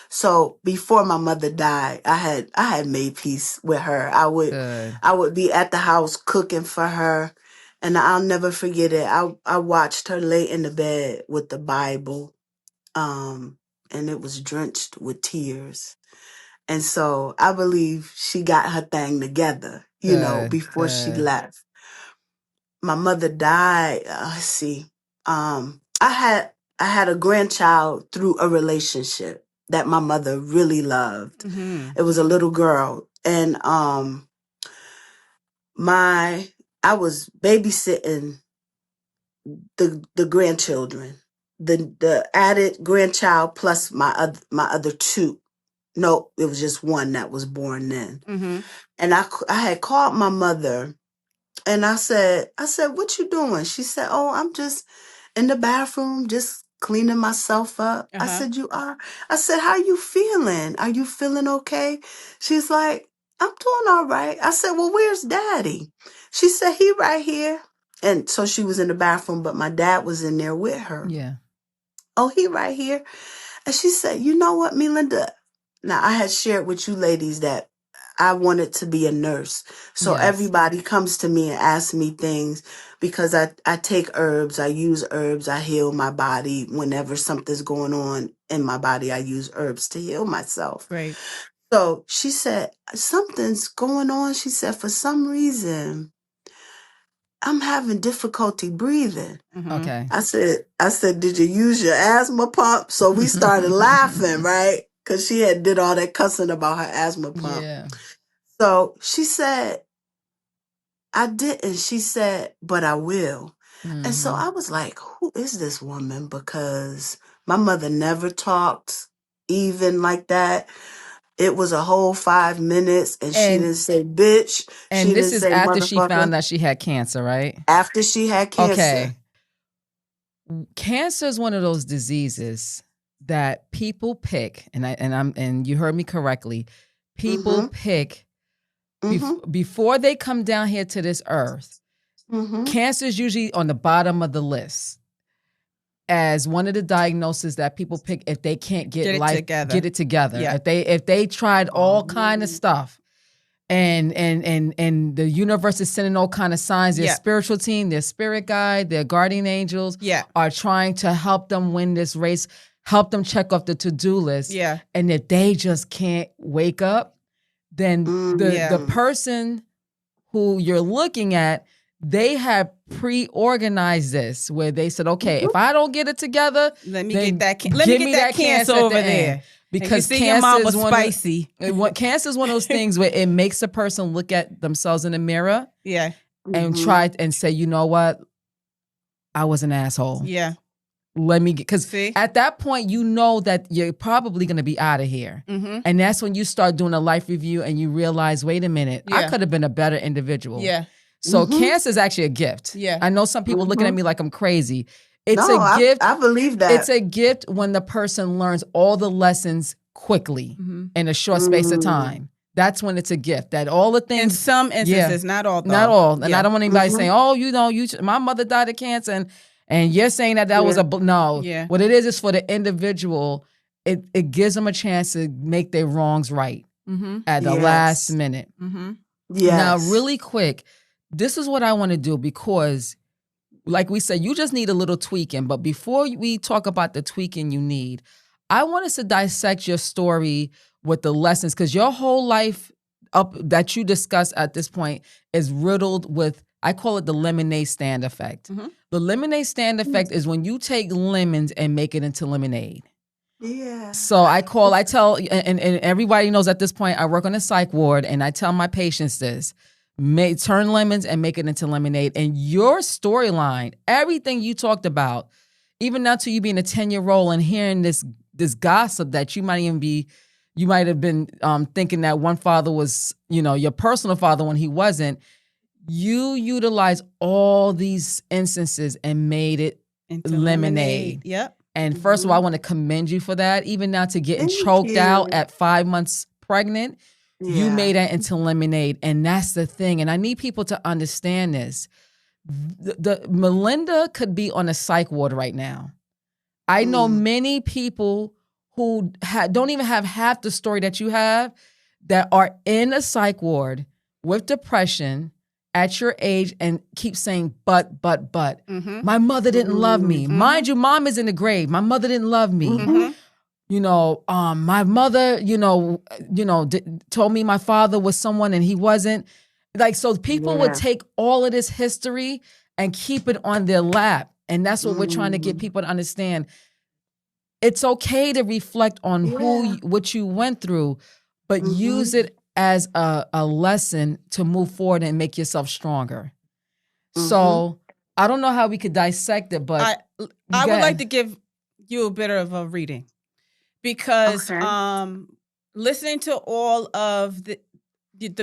So before my mother died, I had made peace with her. I would be at the house cooking for her, and I'll never forget it. I watched her lay in the bed with the Bible, and it was drenched with tears. And so I believe she got her thing together, before she left. My mother died. Let's see. I had a grandchild through a relationship that my mother really loved. It was a little girl, and I was babysitting the grandchildren, the added grandchild plus my other two. No, it was just one that was born then. And I had called my mother, And I said, what you doing? She said, oh, I'm just in the bathroom, just cleaning myself up. I said, you are? I said, how you feeling? Are you feeling okay? She's like, I'm doing all right. I said, well, where's daddy? She said, he right here. And so she was in the bathroom, but my dad was in there with her. Yeah. Oh, he right here. And she said, you know what, Melinda? Now, I had shared with you ladies that I wanted to be a nurse. So Yes. everybody comes to me and asks me things because I take herbs. I use herbs. I heal my body. Whenever something's going on in my body, I use herbs to heal myself. Right. So she said, something's going on. She said, for some reason, I'm having difficulty breathing. Okay. I said, did you use your asthma pump? So we started laughing, right? Because she had did all that cussing about her asthma pump. Yeah. So she said, I didn't. She said, but I will. And so I was like, who is this woman? Because my mother never talked even like that. It was a whole 5 minutes and she didn't say bitch. And she this didn't is say after she motherfucker. found that she had cancer, right? After she had cancer. Okay. Cancer is one of those diseases that people pick, and you heard me correctly. People pick before they come down here to this earth. Cancer is usually on the bottom of the list as one of the diagnoses that people pick if they can't get it together. Yeah. If they tried all kind of stuff. And the universe is sending all kind of signs. Their spiritual team, their spirit guide, their guardian angels are trying to help them win this race, help them check off the to-do list. Yeah. And if they just can't wake up, then the person who you're looking at, they have pre-organized this where they said, okay, if I don't get it together, let me then get that cancer over there. Because cancer your mom was spicy. Cancer is one of those things where it makes a person look at themselves in the mirror, and try and say, you know what, I was an asshole. Yeah, let me get, because at that point you know that you're probably going to be out of here, and that's when you start doing a life review and you realize, wait a minute, I could have been a better individual. Yeah. So cancer is actually a gift. Yeah, I know some people looking at me like I'm crazy. It's a gift. I believe that. It's a gift when the person learns all the lessons quickly in a short space of time. That's when it's a gift. That all the things. In some instances, not all. Though. Not all. And I don't want anybody saying, "Oh, my mother died of cancer," and you're saying that was no. Yeah. What it is for the individual. It gives them a chance to make their wrongs right at the last minute. Yes. Now, really quick, this is what I want to do because. Like we said, you just need a little tweaking. But before we talk about the tweaking you need, I want us to dissect your story with the lessons, because your whole life up that you discuss at this point is riddled with, I call it the lemonade stand effect. The lemonade stand effect is when you take lemons and make it into lemonade. Yeah. So I tell, and everybody knows at this point, I work on a psych ward, and I tell my patients this. Turn lemons and make it into lemonade. And your storyline, everything you talked about, even now to you being a 10-year-old and hearing this gossip that you might have been thinking that one father was, your personal father when he wasn't. You utilize all these instances and made it into lemonade. Yep. And first of all, I want to commend you for that. Even now to getting choked out at 5 months pregnant. You made that into lemonade, and that's the thing. And I need people to understand this. The Melinda could be on a psych ward right now. I know many people who don't even have half the story that you have that are in a psych ward with depression at your age and keep saying, but. My mother didn't love me. Mind you, mom is in the grave. My mother didn't love me. My mother, told me my father was someone and he wasn't. Like, so people would take all of this history and keep it on their lap. And that's what we're trying to get people to understand. It's okay to reflect on what you went through, but use it as a lesson to move forward and make yourself stronger. So I don't know how we could dissect it, but I would like to give you a bit of a reading. Because listening to all of the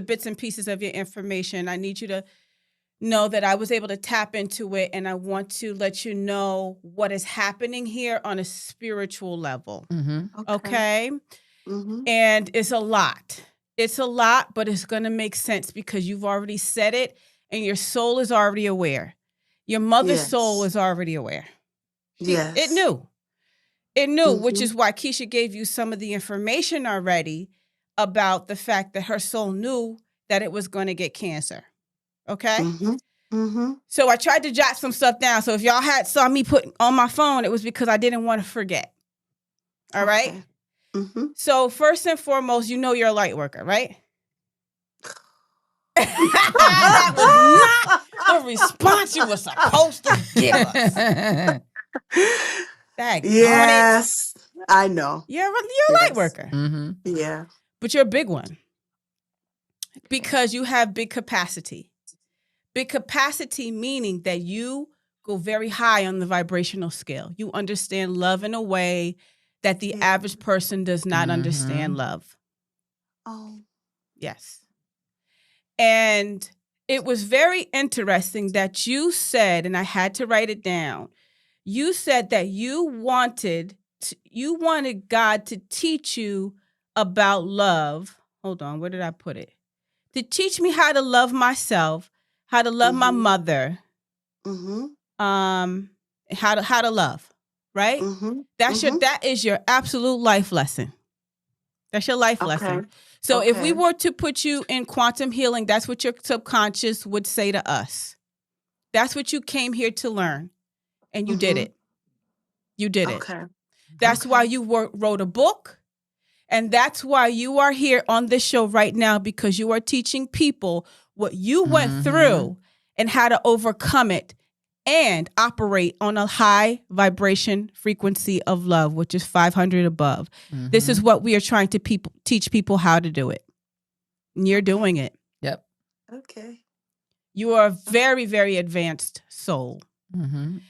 bits and pieces of your information, I need you to know that I was able to tap into it, and I want to let you know what is happening here on a spiritual level. Okay? And it's a lot. It's a lot, but it's going to make sense because you've already said it and your soul is already aware. Your mother's soul is already aware. It knew. It knew, which is why Keisha gave you some of the information already about the fact that her soul knew that it was going to get cancer. Okay? So I tried to jot some stuff down. So if y'all saw me put on my phone, it was because I didn't want to forget. All right? So first and foremost, you know you're a light worker, right? That was not the response you were supposed to give us. Yes, I know. You're a light worker. Yeah. But you're a big one. Because you have big capacity. Big capacity meaning that you go very high on the vibrational scale. You understand love in a way that the average person does not understand love. Oh. Yes. And it was very interesting that you said, and I had to write it down, you said that you wanted God to teach you about love. Hold on, where did I put it? To teach me how to love myself, how to love my mother, how to love, right? That is your absolute life lesson. That's your life lesson. So if we were to put you in quantum healing, that's what your subconscious would say to us. That's what you came here to learn. And you did it. You did it. That's why you wrote a book. And that's why you are here on this show right now, because you are teaching people what you went through and how to overcome it and operate on a high vibration frequency of love, which is 500 above. This is what we are trying to teach people how to do it. And you're doing it. Yep. Okay. You are a very, very advanced soul.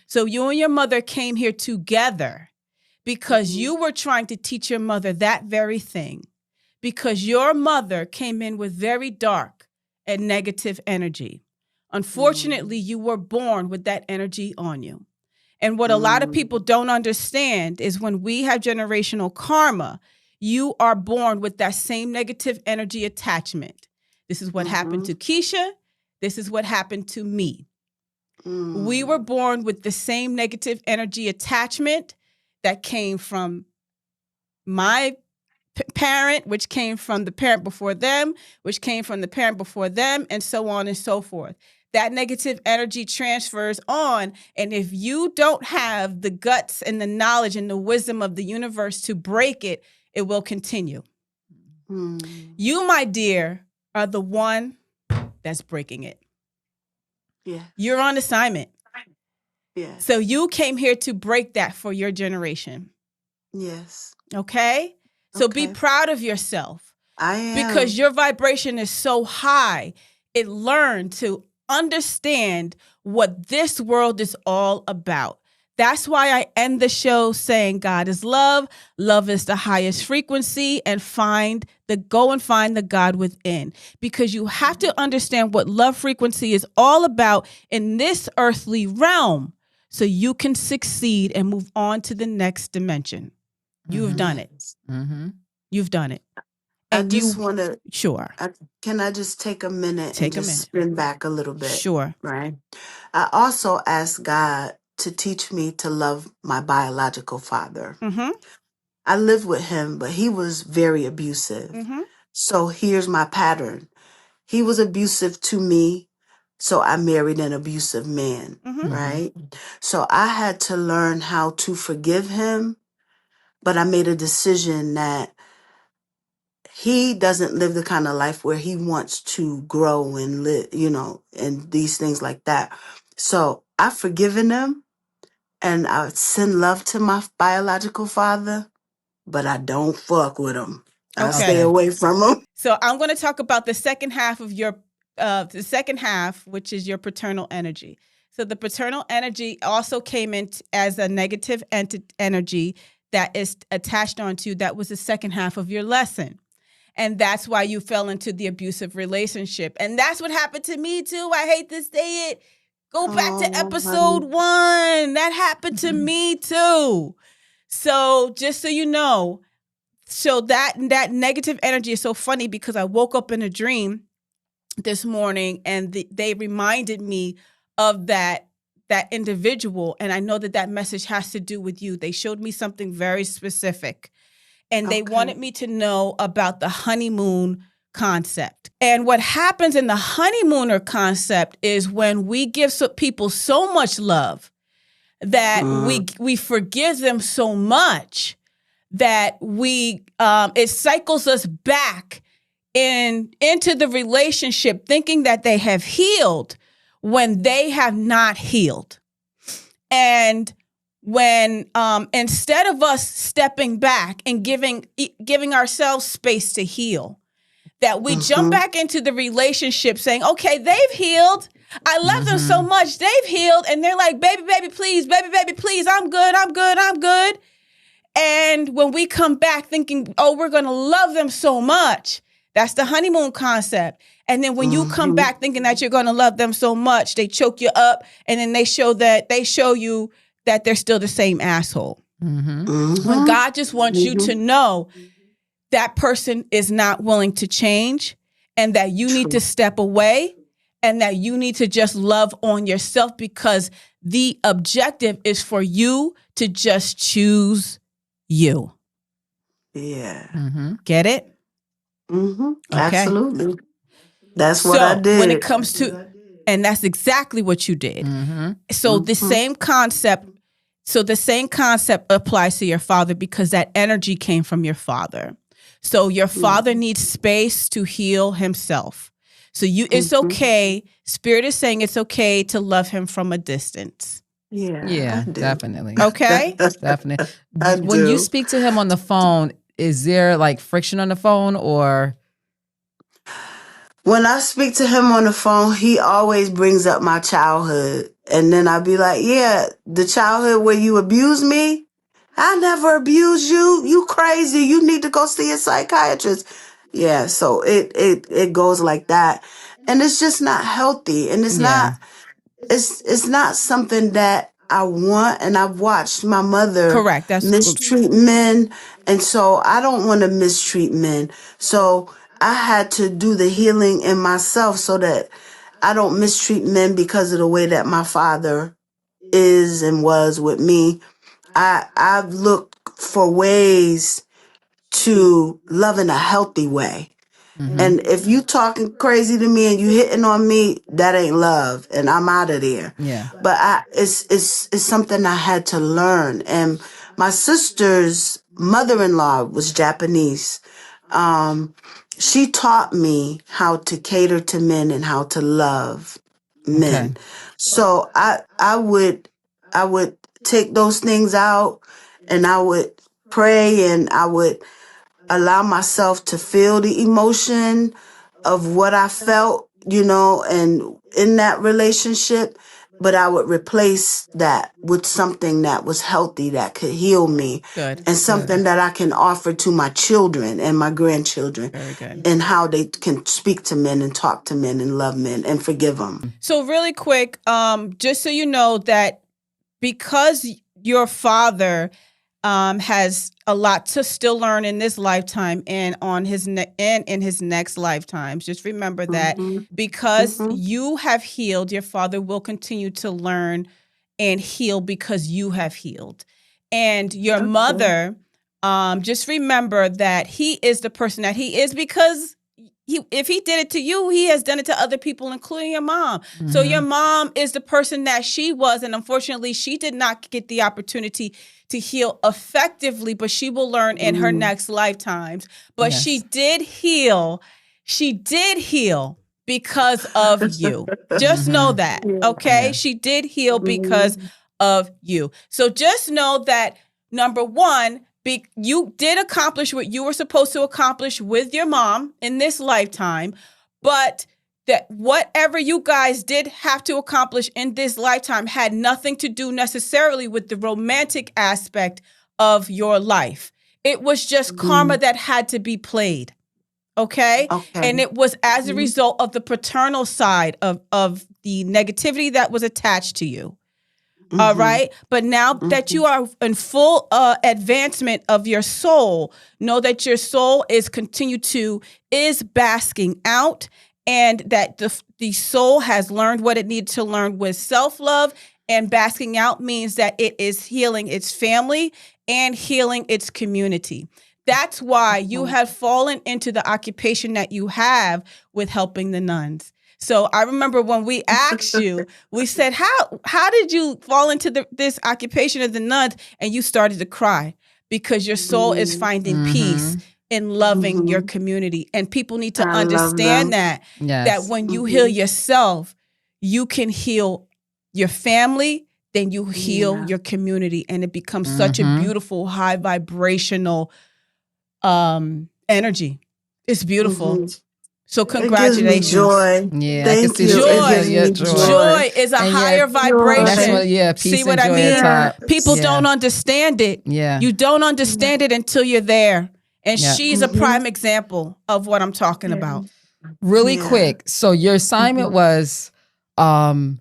So you and your mother came here together because you were trying to teach your mother that very thing, because your mother came in with very dark and negative energy. Unfortunately, you were born with that energy on you. And what a lot of people don't understand is when we have generational karma, you are born with that same negative energy attachment. This is what happened to Keisha. This is what happened to me. We were born with the same negative energy attachment that came from my parent, which came from the parent before them, which came from the parent before them, and so on and so forth. That negative energy transfers on. And if you don't have the guts and the knowledge and the wisdom of the universe to break it, it will continue. You, my dear, are the one that's breaking it. Yeah. You're on assignment. Yeah. So you came here to break that for your generation. Yes. Okay? So be proud of yourself. I am. Because your vibration is so high. It learned to understand what this world is all about. That's why I end the show saying God is love. Love is the highest frequency, and go and find the God within, because you have to understand what love frequency is all about in this earthly realm so you can succeed and move on to the next dimension. You've done it. You've done it. And I just want to. Sure. Can I just take a minute and spin back a little bit? Sure. Right. I also asked God to teach me to love my biological father. I lived with him, but he was very abusive. So here's my pattern. He was abusive to me, so I married an abusive man, right? So I had to learn how to forgive him, but I made a decision that he doesn't live the kind of life where he wants to grow and live, and these things like that. So I've forgiven him. And I send love to my biological father, but I don't fuck with him. I stay away from him. So I'm going to talk about the second half of which is your paternal energy. So the paternal energy also came in as a negative energy that is attached onto. That was the second half of your lesson. And that's why you fell into the abusive relationship. And that's what happened to me too. I hate to say it. Go back to episode 1. That happened to me too. So just so you know, so that negative energy is so funny because I woke up in a dream this morning and they reminded me of that individual. And I know that message has to do with you. They showed me something very specific. And they wanted me to know about the honeymoon concept. And what happens in the honeymooner concept is when we give people so much love that we forgive them so much that it cycles us back into the relationship thinking that they have healed when they have not healed. And when instead of us stepping back and giving ourselves space to heal, that we jump back into the relationship saying, okay, they've healed. I love them so much. They've healed. And they're like, baby, please, baby, please. I'm good. And when we come back thinking, oh, we're going to love them so much, that's the honeymoon concept. And then when you come back thinking that you're going to love them so much, they choke you up and then they show you that they're still the same asshole. When God just wants you to know that person is not willing to change and that you need to step away and that you need to just love on yourself because the objective is for you to just choose you. Yeah. Get it? Okay. Absolutely. That's what I did. When it comes to, and that's exactly what you did. So the same concept applies to your father because that energy came from your father. So your father needs space to heal himself. So it's okay. Spirit is saying it's okay to love him from a distance. Yeah, definitely. Okay? Definitely. When you speak to him on the phone, is there like friction on the phone or? When I speak to him on the phone, he always brings up my childhood. And then I'll be like, yeah, the childhood where you abused me, I never abused you. You crazy. You need to go see a psychiatrist. Yeah, so it goes like that. And it's just not healthy. And it's not something that I want. And I've watched my mother mistreat men. And so I don't want to mistreat men. So I had to do the healing in myself so that I don't mistreat men because of the way that my father is and was with me. I've looked for ways to love in a healthy way. And if you talking crazy to me and you hitting on me, that ain't love, and I'm out of there. Yeah. But it's something I had to learn. And my sister's mother-in-law was Japanese. She taught me how to cater to men and how to love men. Okay. So I would take those things out and I would pray and I would allow myself to feel the emotion of what I felt, and in that relationship. But I would replace that with something that was healthy, that could heal me. Good. And something that I can offer to my children and my grandchildren. Very good. And how they can speak to men and talk to men and love men and forgive them. So really quick, just so you know that because your father has a lot to still learn in this lifetime and in his next lifetimes. Just remember that because you have healed, your father will continue to learn and heal because you have healed. And your mother, just remember that he is the person that he is because if he did it to you, he has done it to other people, including your mom. So your mom is the person that she was. And unfortunately, she did not get the opportunity to heal effectively, but she will learn in her next lifetimes. But she did heal. She did heal because of you. Just know that, okay? She did heal because of you. So just know that, number one, you did accomplish what you were supposed to accomplish with your mom in this lifetime, but that whatever you guys did have to accomplish in this lifetime had nothing to do necessarily with the romantic aspect of your life. It was just karma that had to be played. Okay. Okay. And it was as a result of the paternal side of the negativity that was attached to you. All right. But now that you are in full advancement of your soul, know that your soul is basking out, and that the soul has learned what it needs to learn with self-love. And basking out means that it is healing its family and healing its community. That's why you have fallen into the occupation that you have with helping the nuns. So I remember when we asked you, we said, how did you fall into this occupation of the nuns? And you started to cry because your soul is finding peace in loving your community. And people need to understand that when you heal yourself, you can heal your family, then you heal your community. And it becomes such a beautiful, high vibrational energy. It's beautiful. So congratulations. It gives me joy. Yeah, Thank you. Joy is a higher vibration. Peace. See what I mean? People don't understand it. Yeah. You don't understand it until you're there. And she's a prime example of what I'm talking about. Really quick. So your assignment was because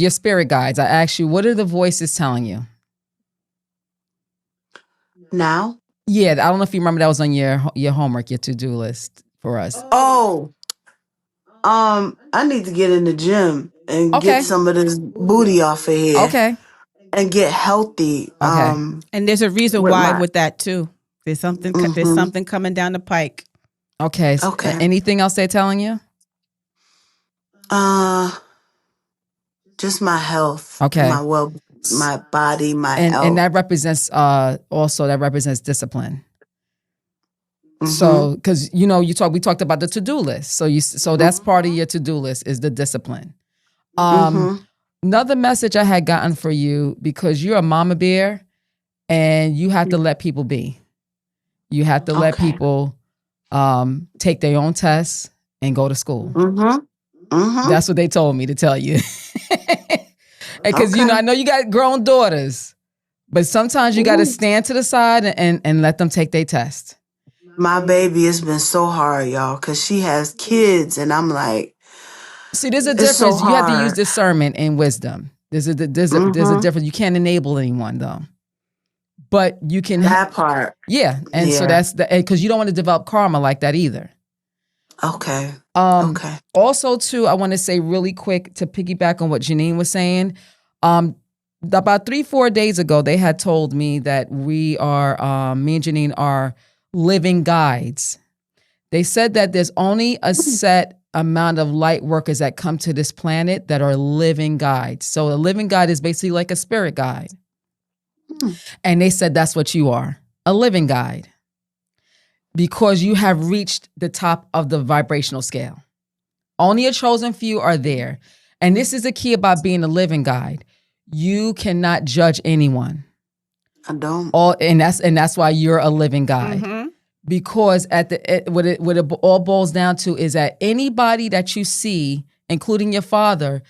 your spirit guides, I asked you, what are the voices telling you? Now? Yeah, I don't know if you remember, that was on your homework, your to-do list for us. Oh, I need to get in the gym and get some of this booty off of here. Okay. And get healthy. Okay. And there's a reason why with that too. There's something coming down the pike. Okay. Okay. Anything else they're telling you? Just my health. Okay. My body, my health. And that represents discipline. So, because we talked about the to-do list. So that's part of your to-do list is the discipline. Another message I had gotten for you, because you're a mama bear and you have to let people be. You have to let people take their own tests and go to school. That's what they told me to tell you. Because, I know you got grown daughters, but sometimes you got to stand to the side and let them take their test. My baby, it's been so hard, y'all, because she has kids, and I'm like, see, there's a difference. You have to use discernment and wisdom. There's a difference. You can't enable anyone, though. But you can... That part. Yeah. And so that's because you don't want to develop karma like that either. Okay. Also, too, I want to say really quick to piggyback on what Janine was saying. About 3-4 days ago, they had told me that me and Janine are living guides. They said that there's only a set amount of light workers that come to this planet that are living guides. So a living guide is basically like a spirit guide. And they said that's what you are, a living guide. Because you have reached the top of the vibrational scale. Only a chosen few are there. And this is the key about being a living guide. You cannot judge anyone. I don't. And that's why you're a living guide. Because what it all boils down to is that anybody that you see, including your father,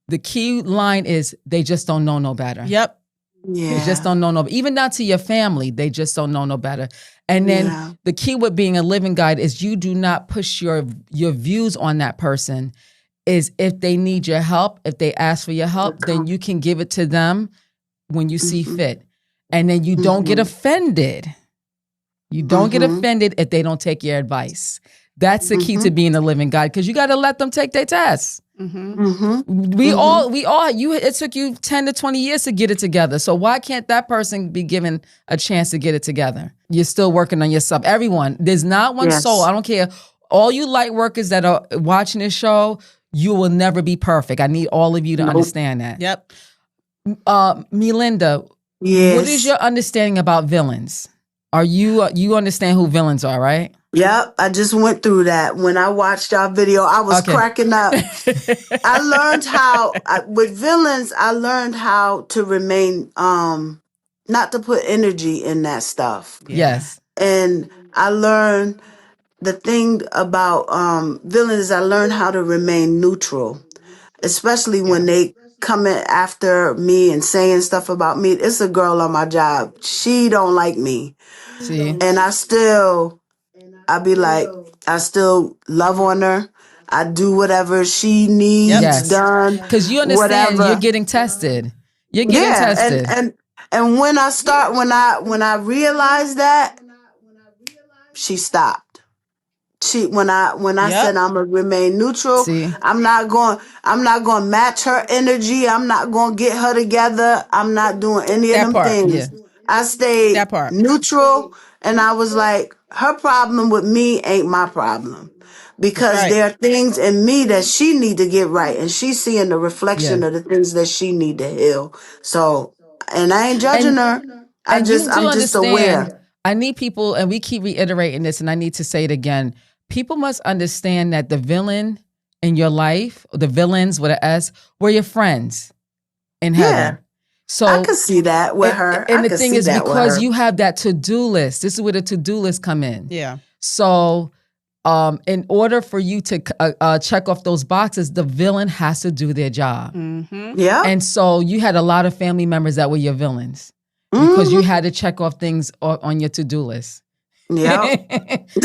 the key line is they just don't know no better. Yep. Yeah. They just don't know no, even down to your family, they just don't know no better. And then the key with being a living guide is you do not push your views on that person. Is if they need your help, if they ask for your help, then you can give it to them when you see fit. And then you don't get offended. You don't get offended if they don't take your advice. That's the key to being a living guide, because you got to let them take their tests. We all, it took you 10 to 20 years to get it together. So why can't that person be given a chance to get it together? You're still working on yourself. Everyone, there's not one soul. I don't care. All you light workers that are watching this show, you will never be perfect. I need all of you to understand that. Yep. Melinda, what is your understanding about villains? You understand who villains are, right? Yep, I just went through that. When I watched our video, I was cracking up. I learned with villains, I learned how to remain, not to put energy in that stuff. Yes. And I learned the thing about villains, I learned how to remain neutral, especially when they coming after me and saying stuff about me. It's a girl on my job. She don't like me. See? And I still I be like, I still love on her. I do whatever she needs Yes. done. Because you understand you're getting tested. You're getting tested. And when I realized that, she stopped. When I said I'm gonna remain neutral, I'm not going to match her energy. I'm not going to get her together. I'm not doing any of them things. Yeah. I stayed neutral, and I was like, her problem with me ain't my problem, because there are things in me that she need to get right, and she's seeing the reflection of the things that she need to heal. So, and I ain't judging her. I'm just aware. I need people, and we keep reiterating this, and I need to say it again. People must understand that the villain in your life, the villains with an S, were your friends in heaven. Yeah. So I can see that with her. And the thing is, because you have that to-do list, this is where the to-do list come in. Yeah. So in order for you to check off those boxes, the villain has to do their job. Mm-hmm. Yeah. And so you had a lot of family members that were your villains because you had to check off things on your to-do list. Yeah.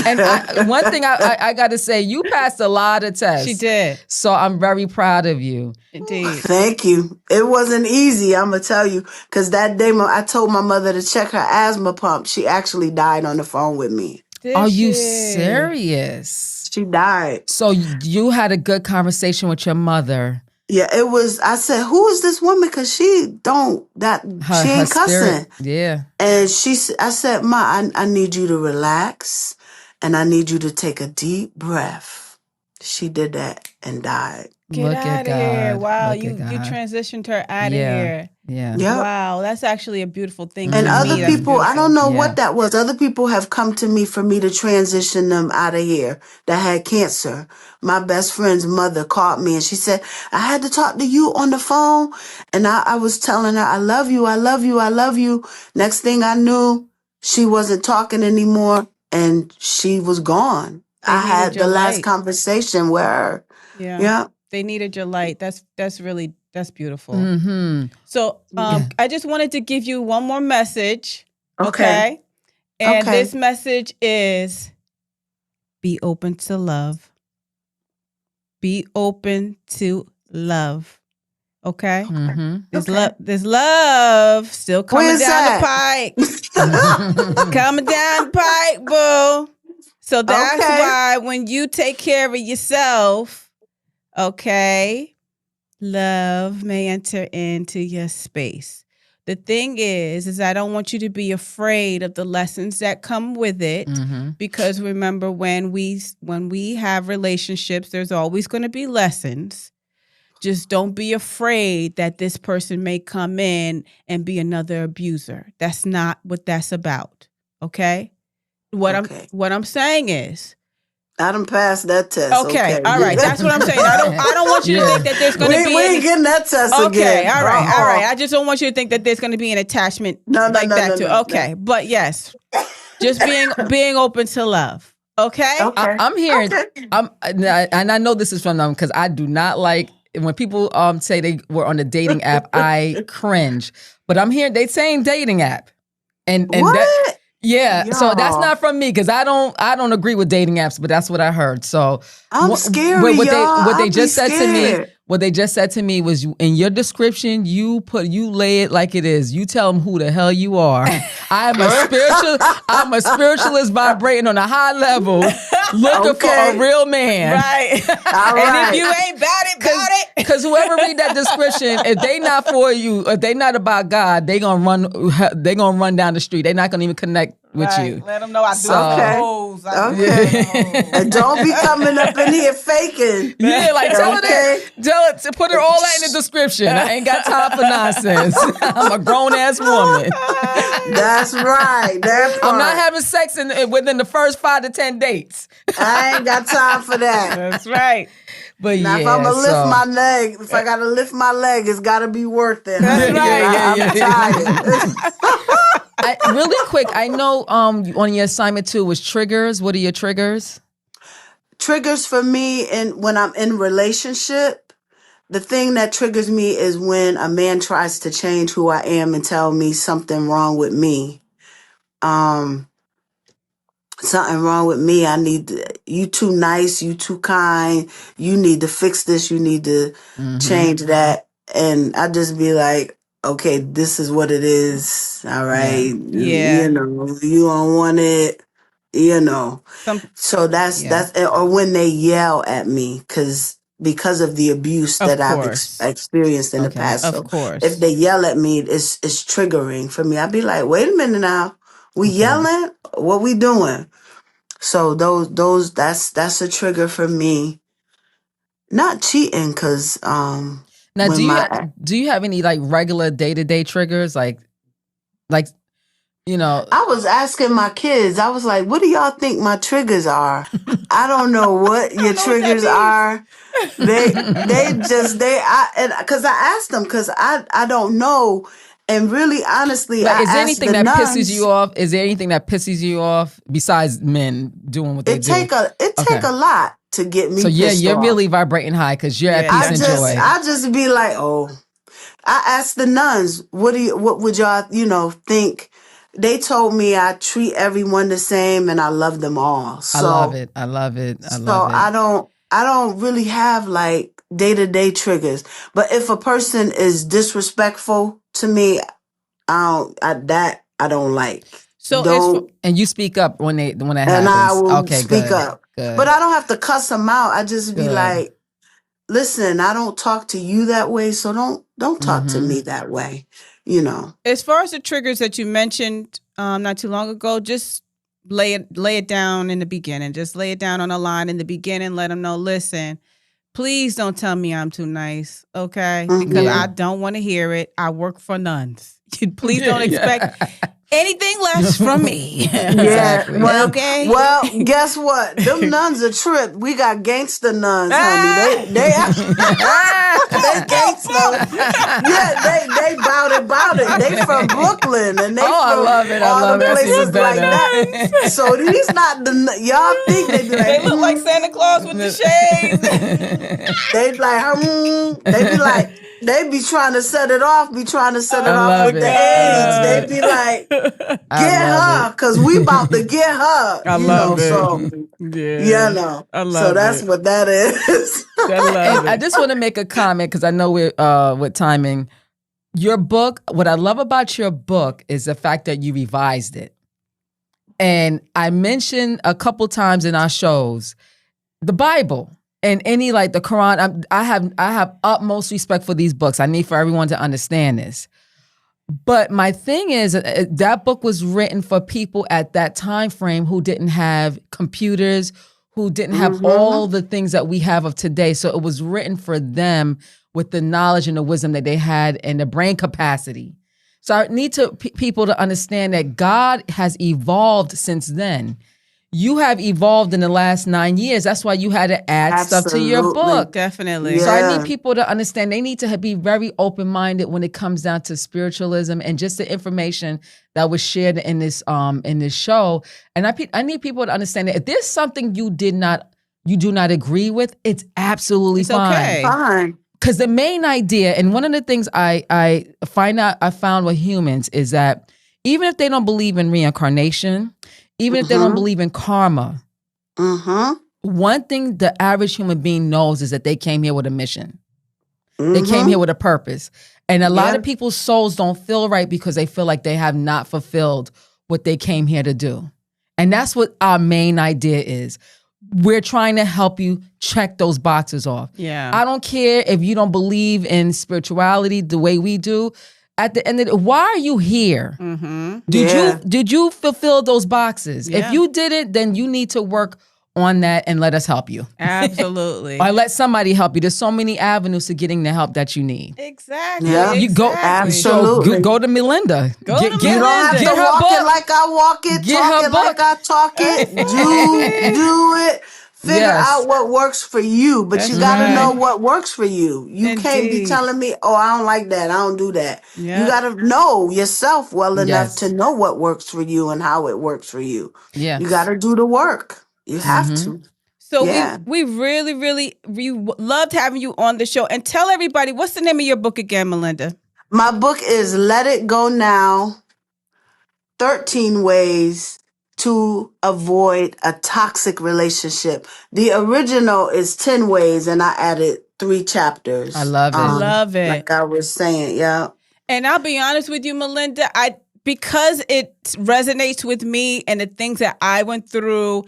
And one thing I got to say, you passed a lot of tests. She did. So I'm very proud of you. Indeed. Thank you. It wasn't easy, I'm going to tell you, because that day I told my mother to check her asthma pump. She actually died on the phone with me. Are you serious? She died. So you had a good conversation with your mother. Yeah, it was. I said, "Who is this woman?" Because she ain't cussing. Spirit, yeah. And I said, "Ma, I need you to relax, and I need you to take a deep breath." She did that and died. Get out of here! Wow, you transitioned her out of here. Yeah. Yep. Wow, that's actually a beautiful thing. And other people, I don't know what that was. Other people have come to me for me to transition them out of here that had cancer. My best friend's mother called me and she said, I had to talk to you on the phone. And I was telling her, I love you, I love you, I love you. Next thing I knew, she wasn't talking anymore and she was gone. I had the last conversation with her. Yeah. They needed your light. That's beautiful. Mm-hmm. So I just wanted to give you one more message. Okay. And this message is be open to love. Be open to love. Okay? Mm-hmm. There's love still coming down the pike. Coming down the pike, boo. So that's why when you take care of yourself, okay, love may enter into your space. The thing is I don't want you to be afraid of the lessons that come with it, because remember, when we have relationships, there's always going to be lessons. Just don't be afraid that this person may come in and be another abuser. That's not what that's about. Okay? What I'm saying is, I done passed that test. Okay. All right. That's what I'm saying. I don't want you to think that there's going to be. We ain't getting that test again. Okay. All right. I just don't want you to think that there's going to be an attachment that too. Okay. But yes, just being open to love. Okay. I'm hearing. And I know this is from them because I do not like when people say they were on a dating app. I cringe. But I'm hearing they saying dating app, and what? That. Yeah, so that's not from me because I don't agree with dating apps, but that's what I heard. So I'm scared. What they just said to me was, in your description, you lay it like it is. You tell them who the hell you are. I'm a spiritualist vibrating on a high level, looking for a real man. Right. And if you ain't about it. Because whoever read that description, if they not for you, if they not about God, they gonna run down the street. They're not gonna even connect with you. Let them know I do Okay. And don't be coming up in here faking. Yeah, like tell her, put her all that in the description. I ain't got time for nonsense. I'm a grown ass woman. That's right. That part. I'm not having sex within the first 5 to 10 dates. I ain't got time for that. That's right. But now, if I'm gonna lift my leg, if I gotta lift my leg, it's gotta be worth it. That's right. I'm tired. Really quick, I know on your assignment too was triggers. What are your triggers? Triggers for me, and when I'm in relationship, the thing that triggers me is when a man tries to change who I am and tell me something wrong with me. something wrong with me. You too nice, you too kind, you need to fix this, you need to change that. And I just be like, okay, this is what it is. All right. Yeah. You know, you don't want it, you know. So that's, or when they yell at me because of the abuse that I've experienced in the past. Of So course. if they yell at me, it's triggering for me. I'd be like, wait a minute now. We yelling? What we doing? So that's a trigger for me. Not cheating, cause Now, when do you have any like regular day-to-day triggers, like you know? I was asking my kids, I was like, what do y'all think my triggers are? I don't know what your triggers are. Cause I asked them, cause I don't know. And really, honestly, Like, I is there asked anything the that nuns. pisses you off? Is there anything that pisses you off besides men doing what they do? It take a lot to get me. So yeah, pissed you're off. really vibrating high because you're at peace and joy. I just be like, oh. I asked the nuns, what would y'all, think? They told me I treat everyone the same and I love them all. So I love it. I don't really have like day-to-day triggers. But if a person is disrespectful to me, I don't like. So and you speak up when that happens. And I will speak up. Good. But I don't have to cuss them out. I just be like, listen, I don't talk to you that way, so don't talk to me that way, As far as the triggers that you mentioned not too long ago, just lay it down in the beginning. Just lay it down on a line in the beginning. Let them know, listen, please don't tell me I'm too nice, okay? Because I don't want to hear it. I work for nuns. Please don't expect anything less from me. Exactly. Okay. Well, guess what? Them nuns are tripped. We got gangster nuns, honey. They gangster. Yeah, they bout it. They from Brooklyn and they from I love it. all the places like that. So these not y'all think they be like, they look like Santa Claus with the shades. They be like. They be trying to set it off, with the AIDS. They be like, get her, because we about to get her. I love it. So, I love so that's what that is. I just want to make a comment because I know we're with timing. Your book, what I love about your book is the fact that you revised it. And I mentioned a couple times in our shows, the Bible. And any like the Quran, I have utmost respect for these books. I need for everyone to understand this. But my thing is that book was written for people at that time frame who didn't have computers, who didn't have all the things that we have of today. So it was written for them with the knowledge and the wisdom that they had and the brain capacity. So I need people to understand that God has evolved since then. You have evolved in the last 9 years. That's why you had to add stuff to your book. Definitely. Yeah. So I need people to understand they need to be very open-minded when it comes down to spiritualism and just the information that was shared in this show. And I need people to understand that if there's something you do not agree with, it's absolutely fine. Okay. Fine. Because the main idea, and one of the things I found with humans is that even if they don't believe in reincarnation, even if they don't believe in karma, one thing the average human being knows is that they came here with a mission. They came here with a purpose. And a lot of people's souls don't feel right because they feel like they have not fulfilled what they came here to do. And that's what our main idea is. We're trying to help you check those boxes off. Yeah. I don't care if you don't believe in spirituality the way we do. At the end of it, why are you here? Did you fulfill those boxes? Yeah. If you didn't, then you need to work on that and let us help you. Absolutely. Or let somebody help you. There's so many avenues to getting the help that you need. Exactly. Yeah. You go Absolutely. So go to Melinda. Go to Melinda. You don't have to walk it like I walk it, Get talk her it book. like I talk it, do it. Figure out what works for you, but you got to know what works for you. You can't be telling me, oh, I don't like that. I don't do that. Yeah. You got to know yourself well enough to know what works for you and how it works for you. Yeah. You got to do the work. You have to. So we really, really loved having you on the show. And tell everybody, what's the name of your book again, Melinda? My book is Let It Go Now, 13 Ways to avoid a toxic relationship. The original is 10 ways, and I added 3 chapters. I love it. Love it. Like I was saying, yeah. And I'll be honest with you, Melinda, because it resonates with me and the things that I went through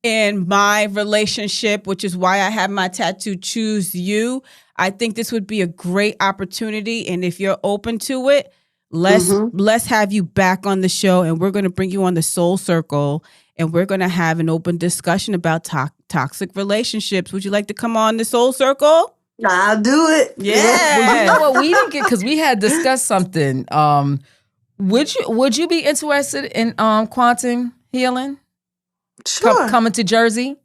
in my relationship, which is why I have my tattoo, Choose You. I think this would be a great opportunity. And if you're open to it, let's have you back on the show, and we're going to bring you on the Soul Circle, and we're going to have an open discussion about toxic relationships. Would you like to come on the Soul Circle? I'll do it. Yeah. Well, you know what? We didn't get, because we had discussed something. Would you be interested in quantum healing? Sure. Coming to Jersey?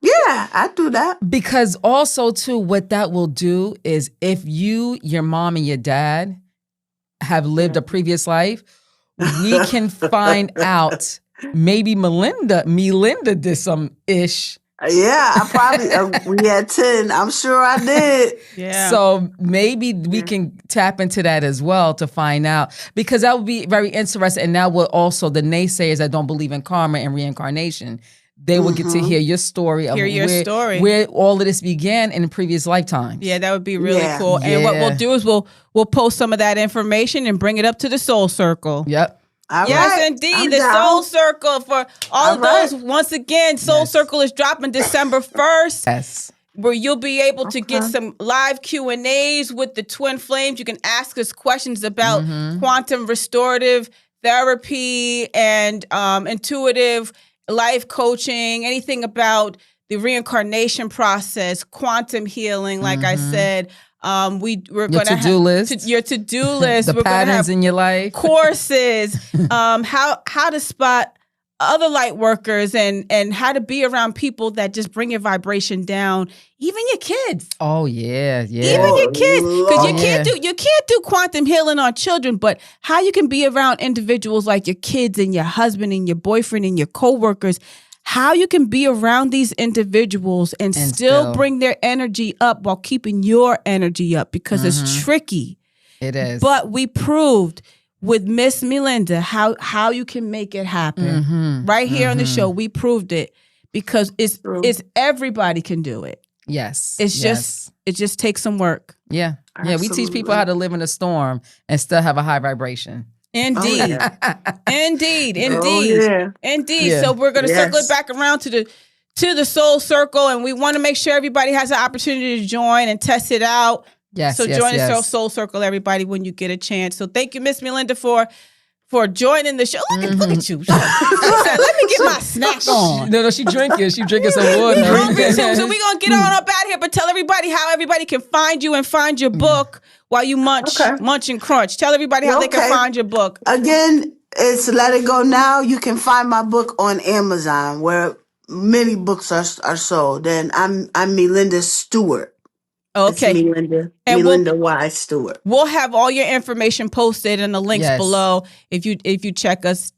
Yeah, I do that. Because also too, what that will do is if your mom and your dad have lived a previous life, we can find out maybe Melinda did some ish. Yeah, I probably, we had 10. I'm sure I did. Yeah. So maybe we can tap into that as well to find out, because that would be very interesting. And that will also, the naysayers that don't believe in karma and reincarnation, they will get to hear your story of where all of this began in previous lifetimes. Yeah, that would be really cool. And what we'll do is we'll post some of that information and bring it up to the Soul Circle. Yep. Yes, indeed. The Soul Circle for all of those. Once again, Soul Circle is dropping December 1st. Yes. Where you'll be able to get some live Q&As with the Twin Flames. You can ask us questions about quantum restorative therapy and intuitive life coaching, anything about the reincarnation process, quantum healing, like I said. We're going to have your to-do list. The patterns in your life, courses, how to spot other light workers, and how to be around people that just bring your vibration down. Even your kids. Oh yeah. Even your kids, because you can't do quantum healing on children, but how you can be around individuals like your kids and your husband and your boyfriend and your coworkers. How you can be around these individuals and still bring their energy up while keeping your energy up, because it's tricky. It is. But we proved with Miss Melinda how you can make it happen. Right here on the show, we proved it, because it's everybody can do it. Yes. It just takes some work. Yeah. Absolutely. Yeah, we teach people how to live in a storm and still have a high vibration. Indeed. Oh, yeah. Indeed. Yeah. So we're going to circle it back around to the Soul Circle, and we want to make sure everybody has an opportunity to join and test it out. Yes. So join the Soul Circle, everybody, when you get a chance. So thank you, Miss Melinda, for joining the show. Look at you. She said, let me get my snack on. No, she's drinking. She's drinking some water. We're hungry too, so we're going to get on up out here, but tell everybody how everybody can find you and find your book while you munch and crunch. Tell everybody how they can find your book. Again, it's Let It Go Now. You can find my book on Amazon, where many books are sold. And I'm Melinda Stewart. Okay. It's Melinda Y. Stewart. We'll have all your information posted in the links below. If you check us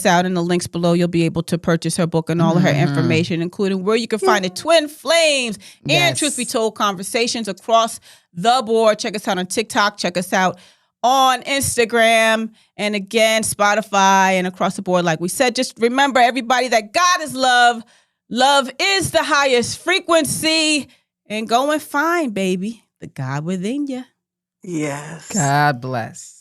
out in the links below, you'll be able to purchase her book and all of her information, including where you can find the Twin Flames and Truth Be Told conversations across the board. Check us out on TikTok. Check us out on Instagram, and again, Spotify, and across the board. Like we said, just remember, everybody, that God is love. Love is the highest frequency. And go and find, baby, the God within you. Yes. God bless.